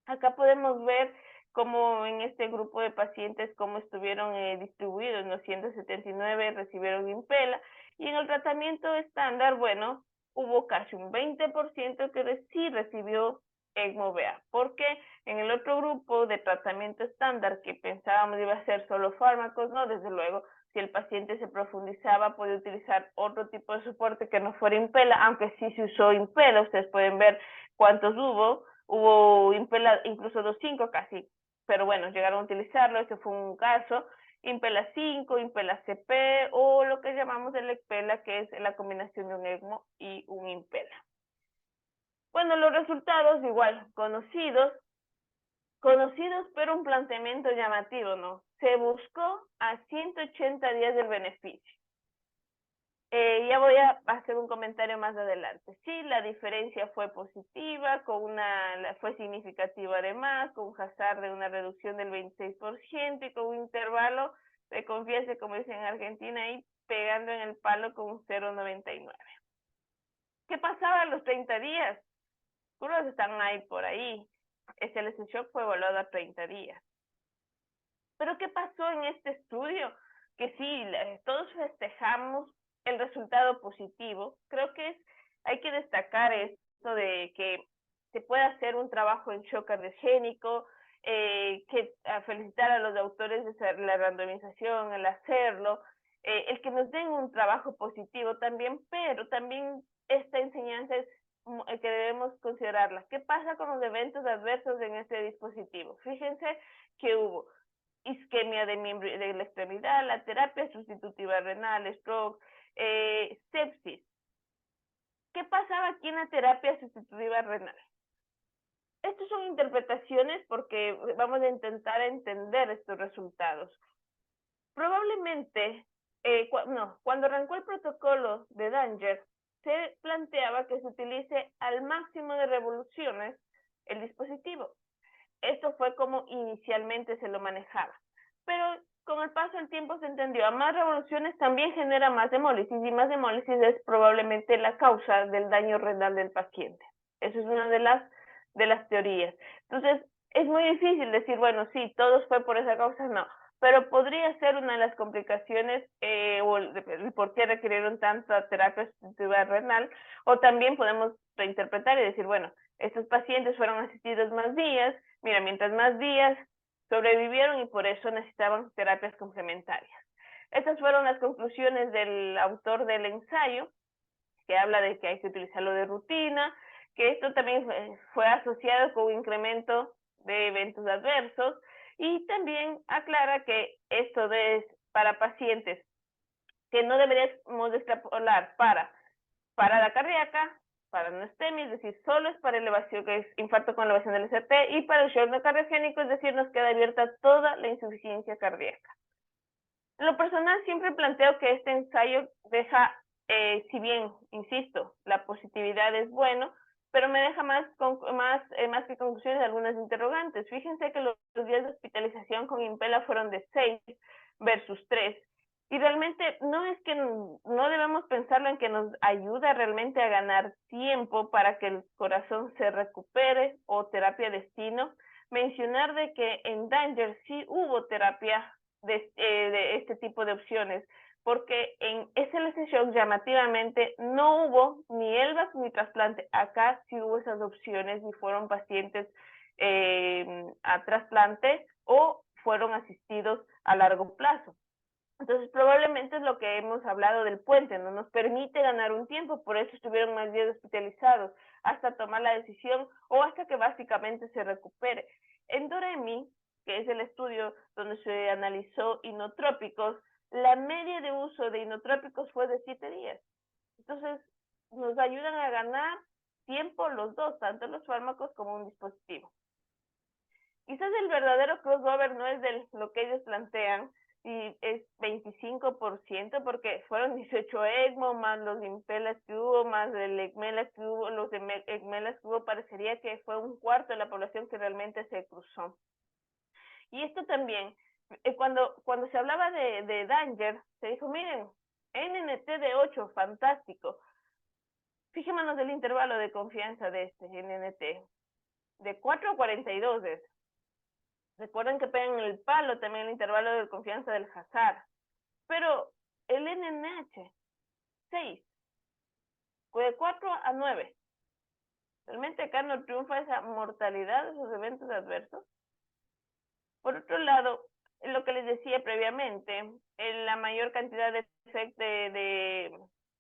Acá podemos ver cómo en este grupo de pacientes, cómo estuvieron distribuidos, ¿no? 179 recibieron Impella, y en el tratamiento estándar, bueno, hubo casi un 20% que sí recibió ECMO-BA, porque en el otro grupo de tratamiento estándar que pensábamos iba a ser solo fármacos, no, desde luego, si el paciente se profundizaba, puede utilizar otro tipo de soporte que no fuera Impella, aunque sí se usó Impella, ustedes pueden ver cuántos hubo Impella, incluso 2.5 casi, pero bueno, llegaron a utilizarlo, ese fue un caso. Impella 5, Impella CP o lo que llamamos el ECPELA, que es la combinación de un ECMO y un Impella. Bueno, los resultados igual, conocidos, pero un planteamiento llamativo, ¿no? Se buscó a 180 días del beneficio. Ya voy a hacer un comentario más adelante. Sí, la diferencia fue positiva, fue significativa además, con un hazard de una reducción del 26% y con un intervalo de confianza, como dicen en Argentina, ahí pegando en el palo con un 0,99. ¿Qué pasaba a los 30 días? Curvas están ahí por ahí. SLS Shock fue evaluado a 30 días. Pero ¿qué pasó en este estudio? Que sí, todos festejamos el resultado positivo. Creo que hay que destacar esto de que se puede hacer un trabajo en shock cardiogénico, felicitar a los autores de la randomización, el hacerlo, el que nos den un trabajo positivo también, pero también esta enseñanza es que debemos considerarla. ¿Qué pasa con los eventos adversos en este dispositivo? Fíjense que hubo isquemia de la extremidad, la terapia sustitutiva renal, stroke, sepsis. ¿Qué pasaba aquí en la terapia sustitutiva renal? Estas son interpretaciones porque vamos a intentar entender estos resultados. Probablemente, cuando arrancó el protocolo de Danger, se planteaba que se utilice al máximo de revoluciones el dispositivo. Esto fue como inicialmente se lo manejaba. Pero con el paso del tiempo se entendió, a más revoluciones también genera más hemólisis, y más hemólisis es probablemente la causa del daño renal del paciente. Esa es una de las teorías. Entonces, es muy difícil decir, bueno, sí, todos fue por esa causa, no. Pero podría ser una de las complicaciones o el por qué requirieron tanta terapia sustitutiva renal, o también podemos reinterpretar y decir, bueno, estos pacientes fueron asistidos más días, mira, mientras más días sobrevivieron y por eso necesitaban terapias complementarias. Estas fueron las conclusiones del autor del ensayo, que habla de que hay que utilizarlo de rutina, que esto también fue asociado con un incremento de eventos adversos, y también aclara que esto es para pacientes que no deberíamos extrapolar para parada cardíaca, para anostemia, es decir, solo es para elevación, que es infarto con elevación del ST, y para el shock no cardiogénico, es decir, nos queda abierta toda la insuficiencia cardíaca. En lo personal siempre planteo que este ensayo deja, si bien, insisto, la positividad es bueno, pero me deja más que conclusiones algunas interrogantes. Fíjense que los días de hospitalización con Impella fueron de 6 versus 3, y realmente no es que no debemos pensarlo en que nos ayuda realmente a ganar tiempo para que el corazón se recupere o terapia destino. Mencionar de que en Danger sí hubo terapia de este tipo de opciones, porque en SLC Shock llamativamente no hubo ni ELVAC ni trasplante. Acá sí hubo esas opciones y fueron pacientes a trasplante o fueron asistidos a largo plazo. Entonces, probablemente es lo que hemos hablado del puente, no nos permite ganar un tiempo, por eso estuvieron más días hospitalizados, hasta tomar la decisión o hasta que básicamente se recupere. En DOREMI, que es el estudio donde se analizó inotrópicos, la media de uso de inotrópicos fue de 7 días. Entonces, nos ayudan a ganar tiempo los dos, tanto los fármacos como un dispositivo. Quizás el verdadero crossover no es de lo que ellos plantean, y es 25%, porque fueron 18 ECMO, más los Impellas que hubo, más el ECMELA que hubo, los ECMELAs que hubo, parecería que fue un cuarto de la población que realmente se cruzó. Y esto también, cuando se hablaba de Danger, se dijo, miren, NNT de 8, fantástico. Fijémonos del intervalo de confianza de este NNT, de 4 a 42 es. Recuerden que pegan el palo también el intervalo de confianza del Hazard. Pero el NNH, 6, de 4 a 9. Realmente acá no triunfa esa mortalidad de esos eventos adversos. Por otro lado, lo que les decía previamente, la mayor cantidad de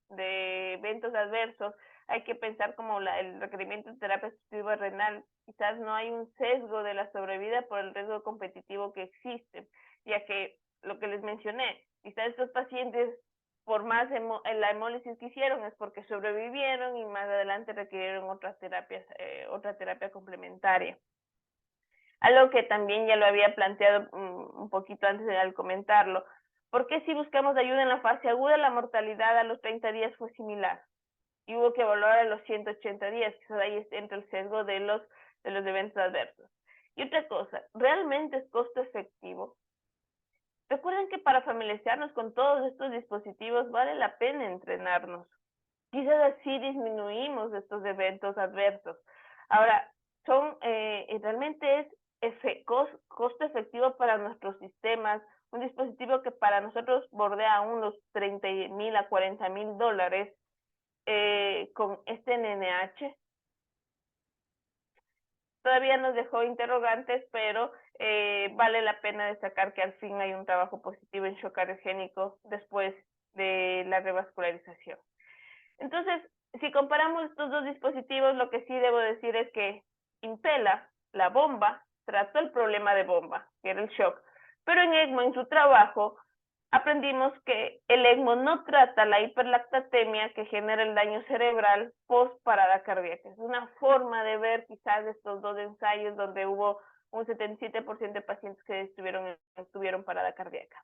eventos adversos, hay que pensar como el requerimiento de terapia sustitutiva renal. Quizás no hay un sesgo de la sobrevida por el riesgo competitivo que existe, ya que lo que les mencioné, quizás estos pacientes, por más la hemólisis que hicieron, es porque sobrevivieron y más adelante requirieron otras terapias, otra terapia complementaria. Algo que también ya lo había planteado un poquito antes al comentarlo. ¿Por qué si buscamos ayuda en la fase aguda, la mortalidad a los 30 días fue similar? Y hubo que evaluar a los 180 días, que ahí entra el sesgo de los eventos adversos. Y otra cosa, ¿realmente es costo efectivo? Recuerden que para familiarizarnos con todos estos dispositivos vale la pena entrenarnos. Quizás así disminuimos estos eventos adversos. Ahora, realmente es costo efectivo para nuestros sistemas, un dispositivo que para nosotros bordea aún los $30,000 a $40,000 con este NNH. Todavía nos dejó interrogantes, pero vale la pena destacar que al fin hay un trabajo positivo en shock cardiogénico después de la revascularización. Entonces, si comparamos estos dos dispositivos, lo que sí debo decir es que Impella, la bomba, trató el problema de bomba, que era el shock, pero en ECMO, en su trabajo, aprendimos que el ECMO no trata la hiperlactatemia que genera el daño cerebral post parada cardíaca. Es una forma de ver quizás estos dos ensayos donde hubo un 77% de pacientes que tuvieron parada cardíaca.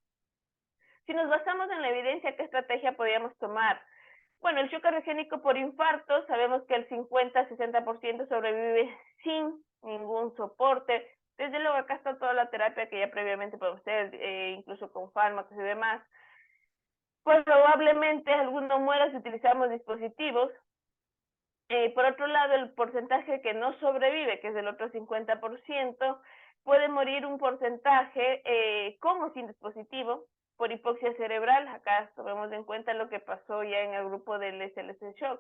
Si nos basamos en la evidencia, ¿qué estrategia podríamos tomar? Bueno, el shock cardiogénico por infarto, sabemos que el 50-60% sobrevive sin ningún soporte. Desde luego acá está toda la terapia que ya previamente podemos hacer, incluso con fármacos y demás. Pues probablemente alguno muera si utilizamos dispositivos. Por otro lado, el porcentaje que no sobrevive, que es el otro 50%, puede morir un porcentaje con o sin dispositivo por hipoxia cerebral. Acá tomemos en cuenta lo que pasó ya en el grupo del SLC Shock.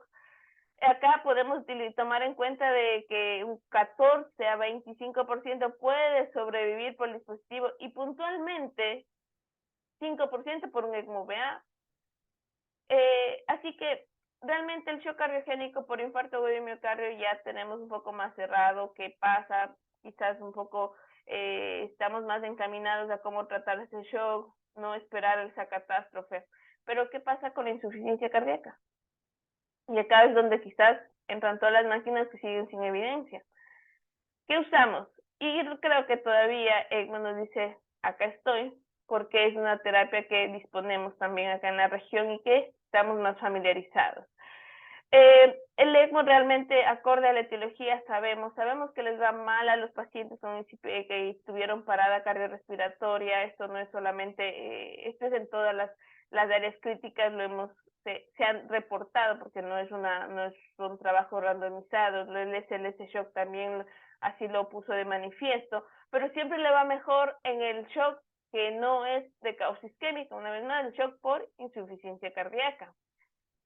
Acá podemos tomar en cuenta de que un 14 a 25% puede sobrevivir por el dispositivo y puntualmente 5% por un ECMO-VA. Así que realmente el shock cardiogénico por infarto agudo de miocardio ya tenemos un poco más cerrado qué pasa, quizás un poco estamos más encaminados a cómo tratar ese shock, no esperar esa catástrofe. Pero ¿qué pasa con la insuficiencia cardíaca? Y acá es donde quizás entran todas las máquinas que siguen sin evidencia. ¿Qué usamos? Y creo que todavía ECMO nos dice, acá estoy, porque es una terapia que disponemos también acá en la región y que estamos más familiarizados. El ECMO realmente, acorde a la etiología, sabemos que les va mal a los pacientes que tuvieron parada cardiorrespiratoria. Esto no es solamente, esto es en todas las áreas críticas, se han reportado, porque no es un trabajo randomizado. El SLS shock también así lo puso de manifiesto, pero siempre le va mejor en el shock que no es de causa isquémica, una vez más, el shock por insuficiencia cardíaca.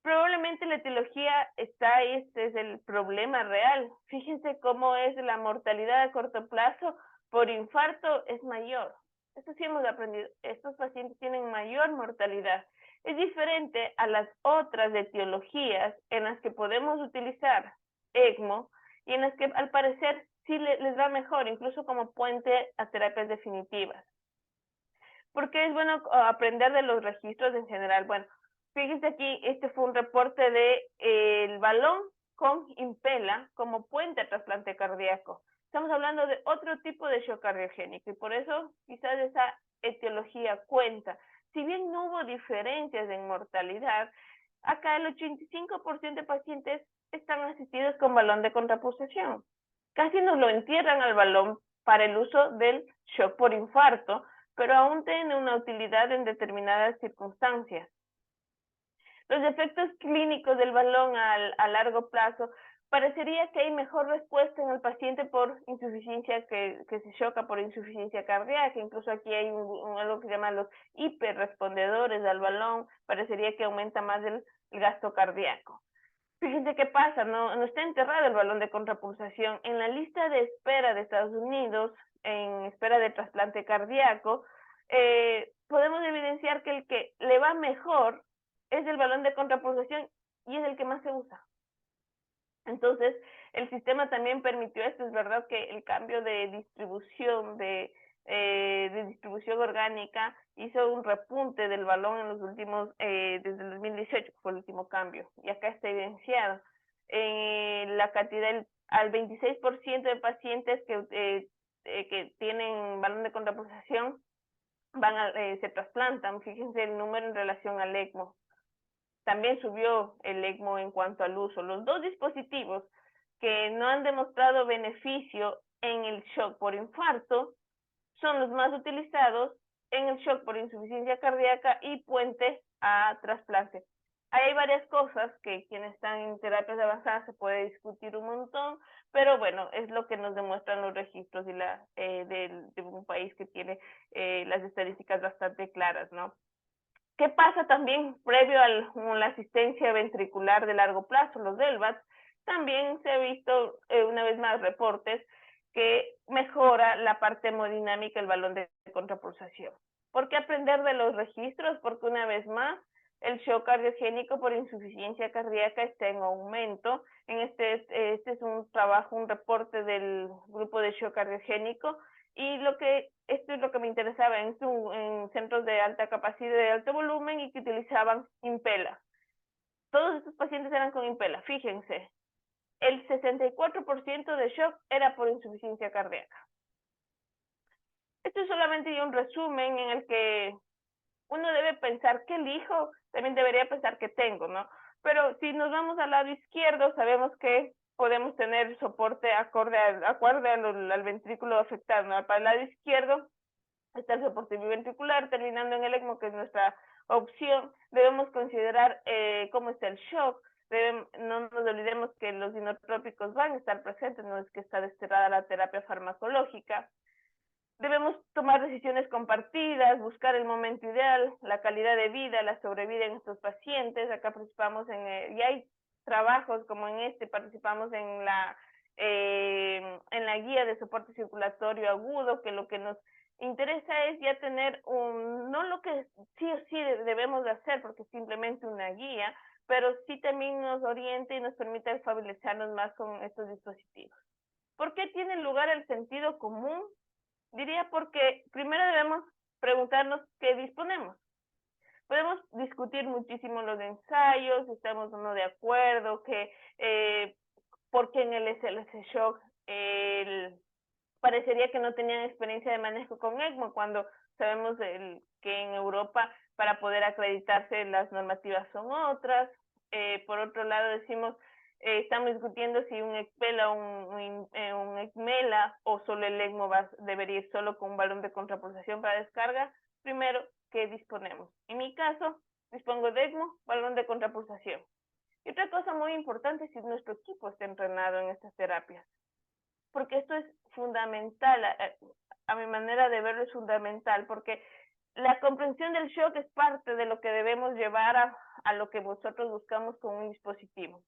Probablemente la etiología este es el problema real. Fíjense cómo es la mortalidad a corto plazo por infarto es mayor. Esto sí hemos aprendido. Estos pacientes tienen mayor mortalidad. Es diferente a las otras etiologías en las que podemos utilizar ECMO y en las que al parecer sí les va mejor, incluso como puente a terapias definitivas. Porque es bueno aprender de los registros en general. Bueno, fíjense aquí, este fue un reporte de el balón con Impella como puente a trasplante cardíaco. Estamos hablando de otro tipo de shock cardiogénico y por eso quizás esa etiología cuenta. Si bien no hubo diferencias en mortalidad, acá el 85% de pacientes están asistidos con balón de contrapulsación. Casi nos lo entierran al balón para el uso del shock por infarto, pero aún tiene una utilidad en determinadas circunstancias. Los efectos clínicos del balón a largo plazo, parecería que hay mejor respuesta en el paciente por insuficiencia que se choca por insuficiencia cardíaca. Incluso aquí hay algo que se llama los hiperrespondedores al balón, parecería que aumenta más el gasto cardíaco. Fíjense qué pasa, no está enterrado el balón de contrapulsación. En la lista de espera de Estados Unidos, en espera de trasplante cardíaco, podemos evidenciar que el que le va mejor es el balón de contrapulsación y es el que más se usa. Entonces, el sistema también permitió esto. Es verdad que el cambio de distribución de distribución orgánica hizo un repunte del balón en los últimos, desde el 2018 fue el último cambio, y acá está evidenciado. La cantidad, al 26% de pacientes que tienen balón de contrapulsación se trasplantan. Fíjense el número en relación al ECMO. También subió el ECMO en cuanto al uso. Los dos dispositivos que no han demostrado beneficio en el shock por infarto son los más utilizados en el shock por insuficiencia cardíaca y puente a trasplante. Ahí hay varias cosas que quienes están en terapias avanzadas se puede discutir un montón, pero bueno, es lo que nos demuestran los registros de un país que tiene las estadísticas bastante claras, ¿no? ¿Qué pasa también previo a la asistencia ventricular de largo plazo, los DELVAT? También se ha visto una vez más reportes que mejora la parte hemodinámica del balón de contrapulsación. ¿Por qué aprender de los registros? Porque una vez más el shock cardiogénico por insuficiencia cardíaca está en aumento. Este es un trabajo, un reporte del grupo de shock cardiogénico, y esto es lo que me interesaba en centros de alta capacidad, de alto volumen, y que utilizaban Impella. Todos estos pacientes eran con Impella. Fíjense, el 64% de shock era por insuficiencia cardíaca. Esto es solamente un resumen en el que uno debe pensar qué elijo, también debería pensar qué tengo, ¿no? Pero si nos vamos al lado izquierdo, sabemos que podemos tener soporte acorde al ventrículo afectado, ¿no? Para el lado izquierdo está el soporte biventricular, terminando en el ECMO, que es nuestra opción. Debemos considerar cómo está el shock. No nos olvidemos que los inotrópicos van a estar presentes, no es que está desterrada la terapia farmacológica. Debemos tomar decisiones compartidas, buscar el momento ideal, la calidad de vida, la sobrevida en estos pacientes. Acá participamos y hay trabajos como participamos en la guía de soporte circulatorio agudo, que lo que nos interesa es ya tener no lo que sí o sí debemos de hacer, porque es simplemente una guía, pero sí también nos orienta y nos permite familiarizarnos más con estos dispositivos. ¿Por qué tiene lugar el sentido común? Diría porque primero debemos preguntarnos qué disponemos. Podemos discutir muchísimo los ensayos, estamos o no de acuerdo, que porque en el SLC Shock parecería que no tenían experiencia de manejo con ECMO, cuando sabemos que en Europa para poder acreditarse las normativas son otras. Por otro lado decimos, estamos discutiendo si un ECPELA o un ECMELA o solo el ECMO debería ir solo con un balón de contrapulsación para descarga. Primero, ¿qué disponemos? En mi caso, dispongo de ECMO, balón de contrapulsación. Y otra cosa muy importante es si nuestro equipo está entrenado en estas terapias, porque esto es fundamental, a mi manera de verlo es fundamental, porque la comprensión del shock es parte de lo que debemos llevar a lo que nosotros buscamos con un dispositivo.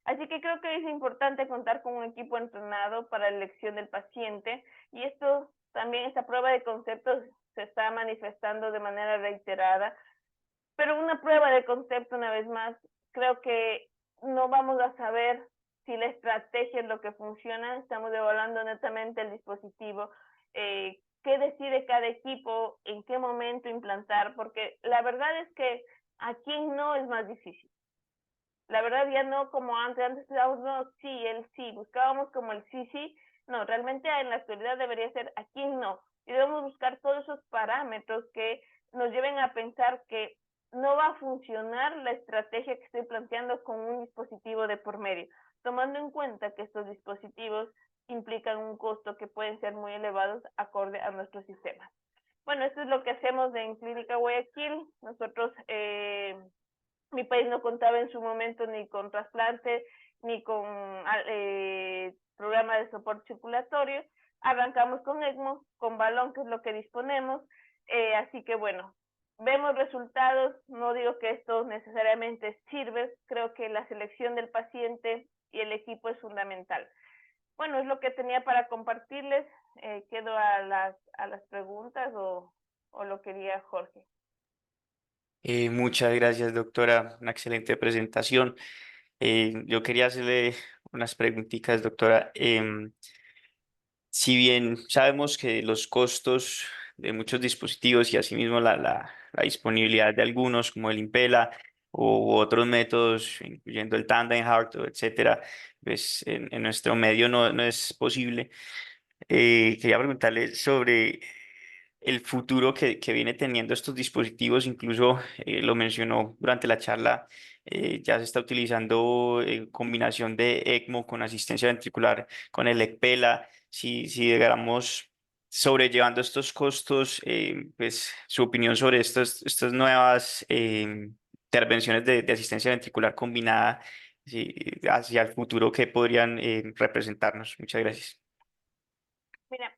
Así que creo que es importante contar con un equipo entrenado para la elección del paciente, y esto también, esta prueba de conceptos se está manifestando de manera reiterada, pero una prueba de concepto, una vez más, creo que no vamos a saber si la estrategia es lo que funciona. Estamos evaluando netamente el dispositivo, qué decide cada equipo, en qué momento implantar, porque la verdad es que a quién no es más difícil. La verdad ya no como antes estábamos, no, sí, él sí, buscábamos como el sí, sí, no, realmente en la actualidad debería ser a quién no, y debemos buscar todos esos parámetros que nos lleven a pensar que no va a funcionar la estrategia que estoy planteando con un dispositivo de por medio, tomando en cuenta que estos dispositivos implican un costo que pueden ser muy elevados acorde a nuestros sistemas. Bueno, esto es lo que hacemos en Clínica Guayaquil. Nosotros, mi país no contaba en su momento ni con trasplante, ni con programa de soporte circulatorio. Arrancamos con ECMO, con balón, que es lo que disponemos. Así que bueno, vemos resultados. No digo que esto necesariamente sirve, creo que la selección del paciente y el equipo es fundamental. Bueno, es lo que tenía para compartirles. Quedo a las preguntas o lo quería Jorge. Muchas gracias, doctora. Una excelente presentación. Yo quería hacerle unas preguntitas, doctora. Si bien sabemos que los costos de muchos dispositivos y asimismo la disponibilidad de algunos, como el Impela u otros métodos, incluyendo el Tandem Heart, etcétera, pues en nuestro medio no es posible. Quería preguntarle sobre el futuro que viene teniendo estos dispositivos. Incluso lo mencionó durante la charla, ya se está utilizando combinación de ECMO con asistencia ventricular con el ECPELA. Si digamos sobrellevando estos costos, pues su opinión sobre estas nuevas intervenciones de asistencia ventricular combinada, sí, hacia el futuro que podrían representarnos. Muchas gracias. Mira,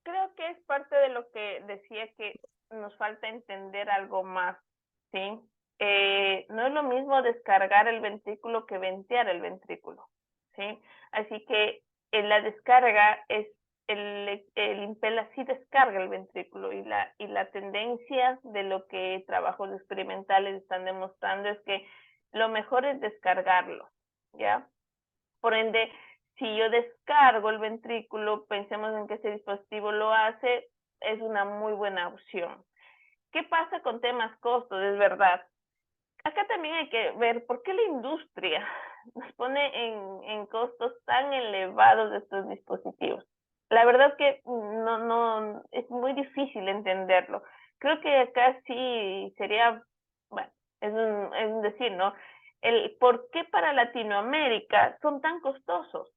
creo que es parte de lo que decía, que nos falta entender algo más, ¿sí? No es lo mismo descargar el ventrículo que ventear el ventrículo, ¿sí? Así que en la descarga es el Impela sí descarga el ventrículo, y la tendencia de lo que trabajos experimentales están demostrando es que lo mejor es descargarlo, ¿ya? Por ende, si yo descargo el ventrículo, pensemos en que este dispositivo lo hace, es una muy buena opción. ¿Qué pasa con temas costos? Es verdad. Acá también hay que ver por qué la industria nos pone en costos tan elevados de estos dispositivos. La verdad que no, es muy difícil entenderlo. Creo que acá sí sería, bueno, es un decir, ¿no? El por qué para Latinoamérica son tan costosos,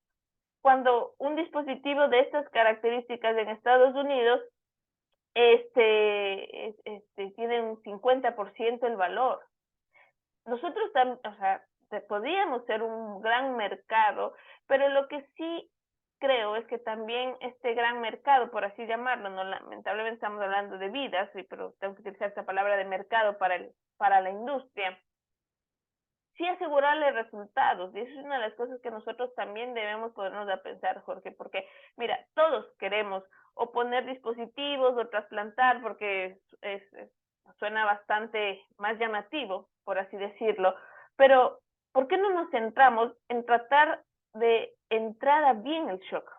cuando un dispositivo de estas características en Estados Unidos tiene un 50% el valor. Nosotros también, o sea, podríamos ser un gran mercado, pero lo que sí creo es que también este gran mercado, por así llamarlo, no, lamentablemente estamos hablando de vidas, pero tengo que utilizar esta palabra de mercado para la industria, sí asegurarle resultados. Y eso es una de las cosas que nosotros también debemos ponernos a pensar, Jorge, porque mira, todos queremos o poner dispositivos o trasplantar, porque suena bastante más llamativo, por así decirlo, pero ¿por qué no nos centramos en tratar de entrada bien el shock.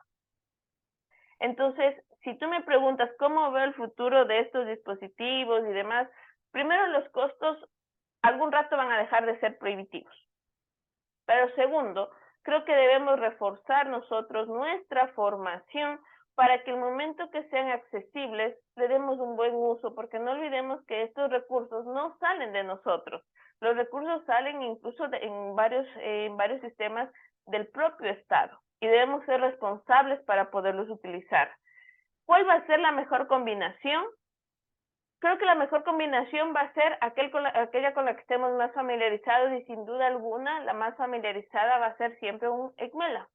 Entonces, si tú me preguntas cómo veo el futuro de estos dispositivos y demás, primero los costos algún rato van a dejar de ser prohibitivos. Pero segundo, creo que debemos reforzar nosotros nuestra formación para que el momento que sean accesibles le demos un buen uso, porque no olvidemos que estos recursos no salen de nosotros. Los recursos salen incluso en varios sistemas del propio Estado y debemos ser responsables para poderlos utilizar. ¿Cuál va a ser la mejor combinación? Creo que la mejor combinación va a ser aquella con la que estemos más familiarizados y sin duda alguna la más familiarizada va a ser siempre un ECMELA.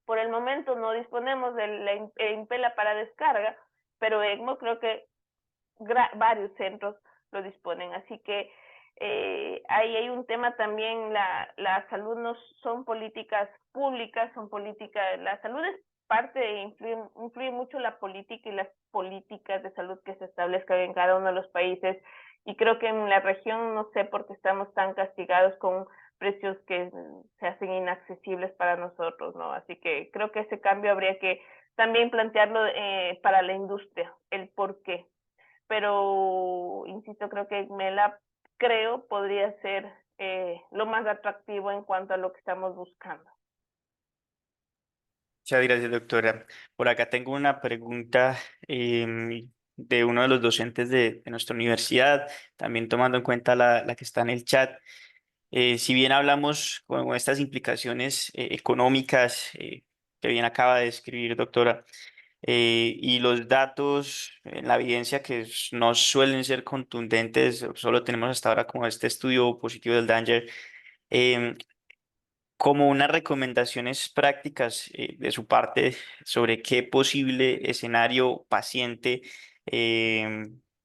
Por el momento no disponemos de la Impela para descarga, pero ECMO creo que varios centros lo disponen, así que ahí hay un tema también, la salud no son políticas públicas, son políticas, la salud es parte, influye mucho la política y las políticas de salud que se establezcan en cada uno de los países, y creo que en la región no sé por qué estamos tan castigados con precios que se hacen inaccesibles para nosotros, ¿no? Así que creo que ese cambio habría que también plantearlo para la industria, el por qué. Pero, insisto, creo que Mela podría ser lo más atractivo en cuanto a lo que estamos buscando. Muchas gracias, doctora. Por acá tengo una pregunta de uno de los docentes de nuestra universidad, también tomando en cuenta la que está en el chat. Si bien hablamos con estas implicaciones económicas que bien acaba de describir, doctora, y los datos, la evidencia que no suelen ser contundentes, solo tenemos hasta ahora como este estudio positivo del Danger, em, como unas recomendaciones prácticas de su parte sobre qué posible escenario paciente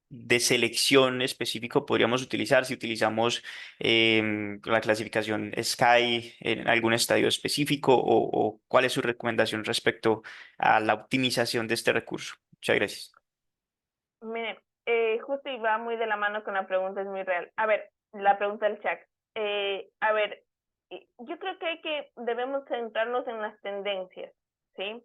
de selección específico podríamos utilizar si utilizamos la clasificación SKY en algún estadio específico o cuál es su recomendación respecto a la optimización de este recurso. Muchas gracias. Mire, justo y va muy de la mano con la pregunta, es muy real. A ver, la pregunta del chat. A ver, yo creo que debemos centrarnos en las tendencias, ¿sí?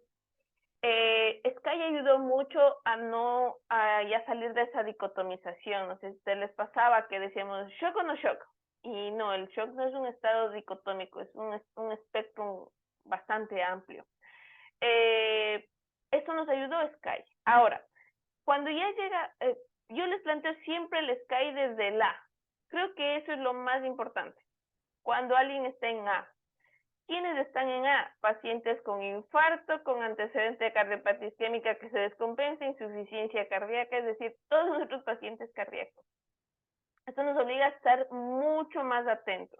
Sky ayudó mucho a ya salir de esa dicotomización. No sé si a ustedes les pasaba que decíamos shock o no shock. Y no, el shock no es un estado dicotómico, es un espectro bastante amplio. Esto nos ayudó Sky. Ahora, cuando ya llega, yo les planteo siempre el Sky desde el A. Creo que eso es lo más importante. Cuando alguien está en A. ¿Quiénes están en A? Pacientes con infarto, con antecedente de cardiopatía isquémica que se descompensa, insuficiencia cardíaca, es decir, todos nuestros pacientes cardíacos. Esto nos obliga a estar mucho más atentos.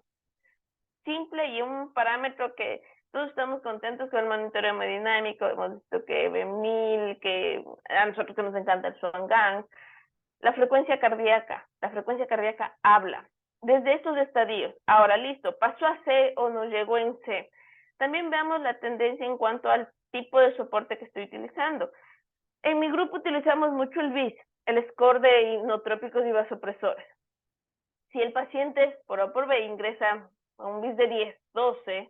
Simple y un parámetro que todos estamos contentos con el monitoreo hemodinámico, hemos visto que B1000, que a nosotros que nos encanta el Swan-Ganz, la frecuencia cardíaca habla desde estos estadios. Ahora, listo, pasó a C o nos llegó en C. También veamos la tendencia en cuanto al tipo de soporte que estoy utilizando. En mi grupo utilizamos mucho el BIS, el score de inotrópicos y vasopresores. Si el paciente por A por B ingresa a un BIS de 10, 12,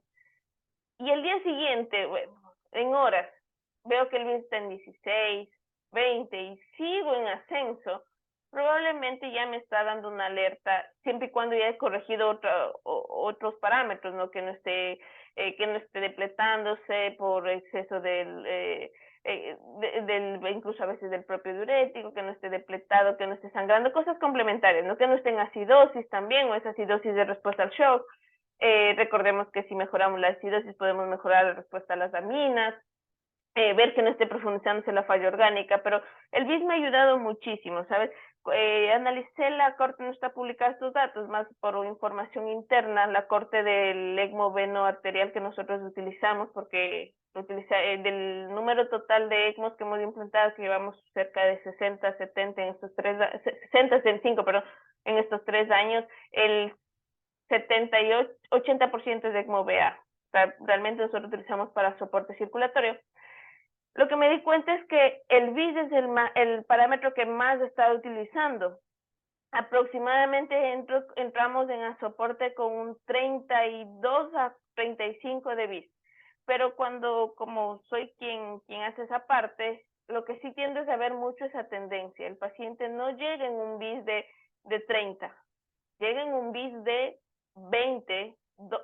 y el día siguiente, bueno, en horas, veo que el BIS está en 16, 20 y sigo en ascenso, probablemente ya me está dando una alerta, siempre y cuando ya he corregido otros parámetros, ¿no? Que no esté depletándose por exceso incluso a veces del propio diurético, que no esté depletado, que no esté sangrando, cosas complementarias, ¿no? Que no esté en acidosis también, o esa acidosis de respuesta al shock. Recordemos que si mejoramos la acidosis podemos mejorar la respuesta a las aminas, ver que no esté profundizándose la falla orgánica, pero el BIS me ha ayudado muchísimo, ¿sabes? Analicé la corte, no está publicada estos datos, más por información interna, la corte del ECMO veno arterial que nosotros utilizamos, porque del número total de ECMOs que hemos implantado, que llevamos cerca de 60, 70 en estos 60, 65, pero en estos 3 años, el 78, 80% es de ECMO VA. O sea, realmente nosotros utilizamos para soporte circulatorio. Lo que me di cuenta es que el BIS es el parámetro que más he estado utilizando. Aproximadamente entramos en el soporte con un 32 a 35 de BIS. pero cuando, como soy quien hace esa parte, lo que sí tiendo es a ver mucho esa tendencia. El paciente no llega en un BIS de 30, llega en un BIS de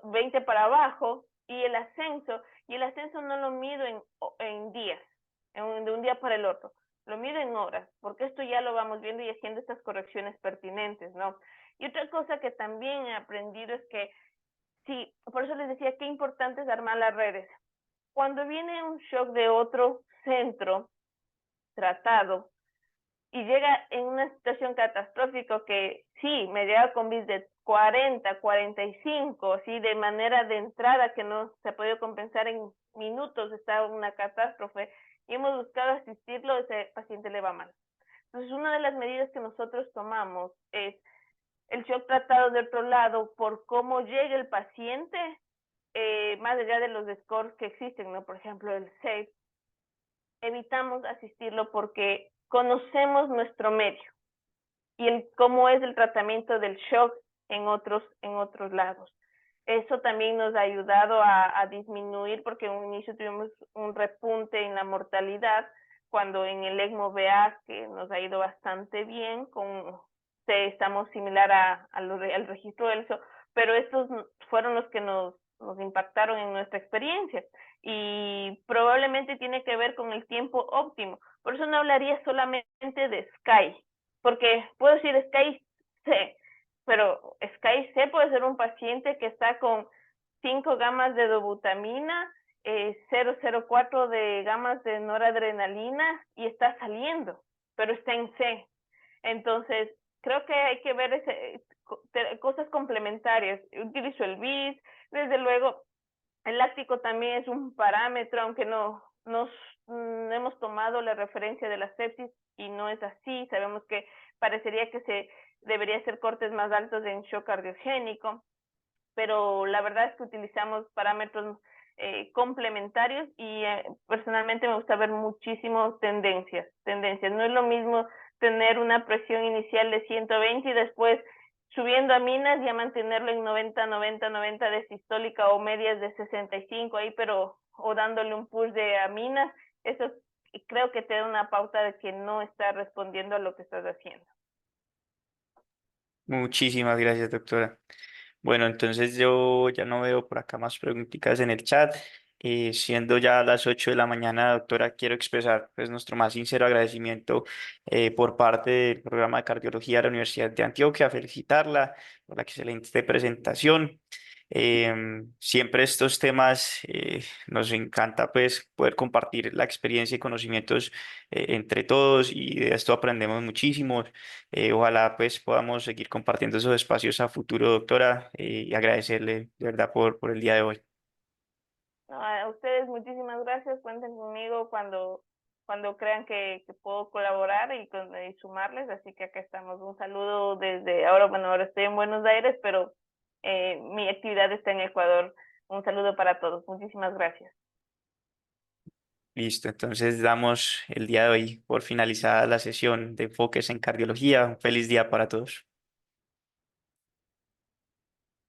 20 para abajo, y el ascenso no lo mido en días, de un día para el otro, lo mido en horas, porque esto ya lo vamos viendo y haciendo estas correcciones pertinentes, ¿no? Y otra cosa que también he aprendido es que, sí, por eso les decía qué importante es armar las redes. Cuando viene un shock de otro centro tratado, y llega en una situación catastrófica que sí, me llega con bis de 40, 45, así de manera de entrada que no se ha podido compensar en minutos, está una catástrofe, y hemos buscado asistirlo, ese paciente le va mal. Entonces, una de las medidas que nosotros tomamos es el shock tratado de otro lado por cómo llega el paciente, más allá de los scores que existen, ¿no? Por ejemplo, el SAFE, evitamos asistirlo porque conocemos nuestro medio y cómo es el tratamiento del shock en otros lados. Eso también nos ha ayudado a disminuir, porque en un inicio tuvimos un repunte en la mortalidad, cuando en el ECMO-VA, que nos ha ido bastante bien, estamos similar al registro ELSO, pero estos fueron los que nos impactaron en nuestra experiencia, y probablemente tiene que ver con el tiempo óptimo. Por eso no hablaría solamente de Sky, porque puedo decir Sky C, pero Sky C puede ser un paciente que está con 5 gamas de dobutamina, 0,04 de gamas de noradrenalina y está saliendo, pero está en C. Entonces, creo que hay que ver cosas complementarias. Utilizo el BIS, desde luego, el láctico también es un parámetro, aunque no hemos tomado la referencia de la sepsis y no es así. Sabemos que parecería que se debería hacer cortes más altos en shock cardiogénico, pero la verdad es que utilizamos parámetros complementarios, y personalmente me gusta ver muchísimo tendencias. No es lo mismo tener una presión inicial de 120 y después subiendo aminas y a mantenerlo en 90 de sistólica, o medias de 65 ahí, pero o dándole un push de aminas. Eso creo que te da una pauta de que no estás respondiendo a lo que estás haciendo. Muchísimas gracias, doctora. Bueno, entonces yo ya no veo por acá más preguntitas en el chat. Siendo ya las 8 de la mañana, doctora, quiero expresar pues nuestro más sincero agradecimiento por parte del programa de cardiología de la Universidad de Antioquia, felicitarla por la excelente presentación. Siempre estos temas nos encanta pues poder compartir la experiencia y conocimientos entre todos, y de esto aprendemos muchísimo. Ojalá pues podamos seguir compartiendo esos espacios a futuro, doctora, y agradecerle de verdad por el día de hoy. No, a ustedes muchísimas gracias, cuenten conmigo cuando crean que puedo colaborar y sumarles, así que acá estamos. Un saludo desde ahora, bueno, ahora estoy en Buenos Aires, pero mi actividad está en Ecuador. Un saludo para todos, muchísimas gracias. Listo, entonces damos el día de hoy por finalizada la sesión de enfoques en cardiología. Un feliz día para todos.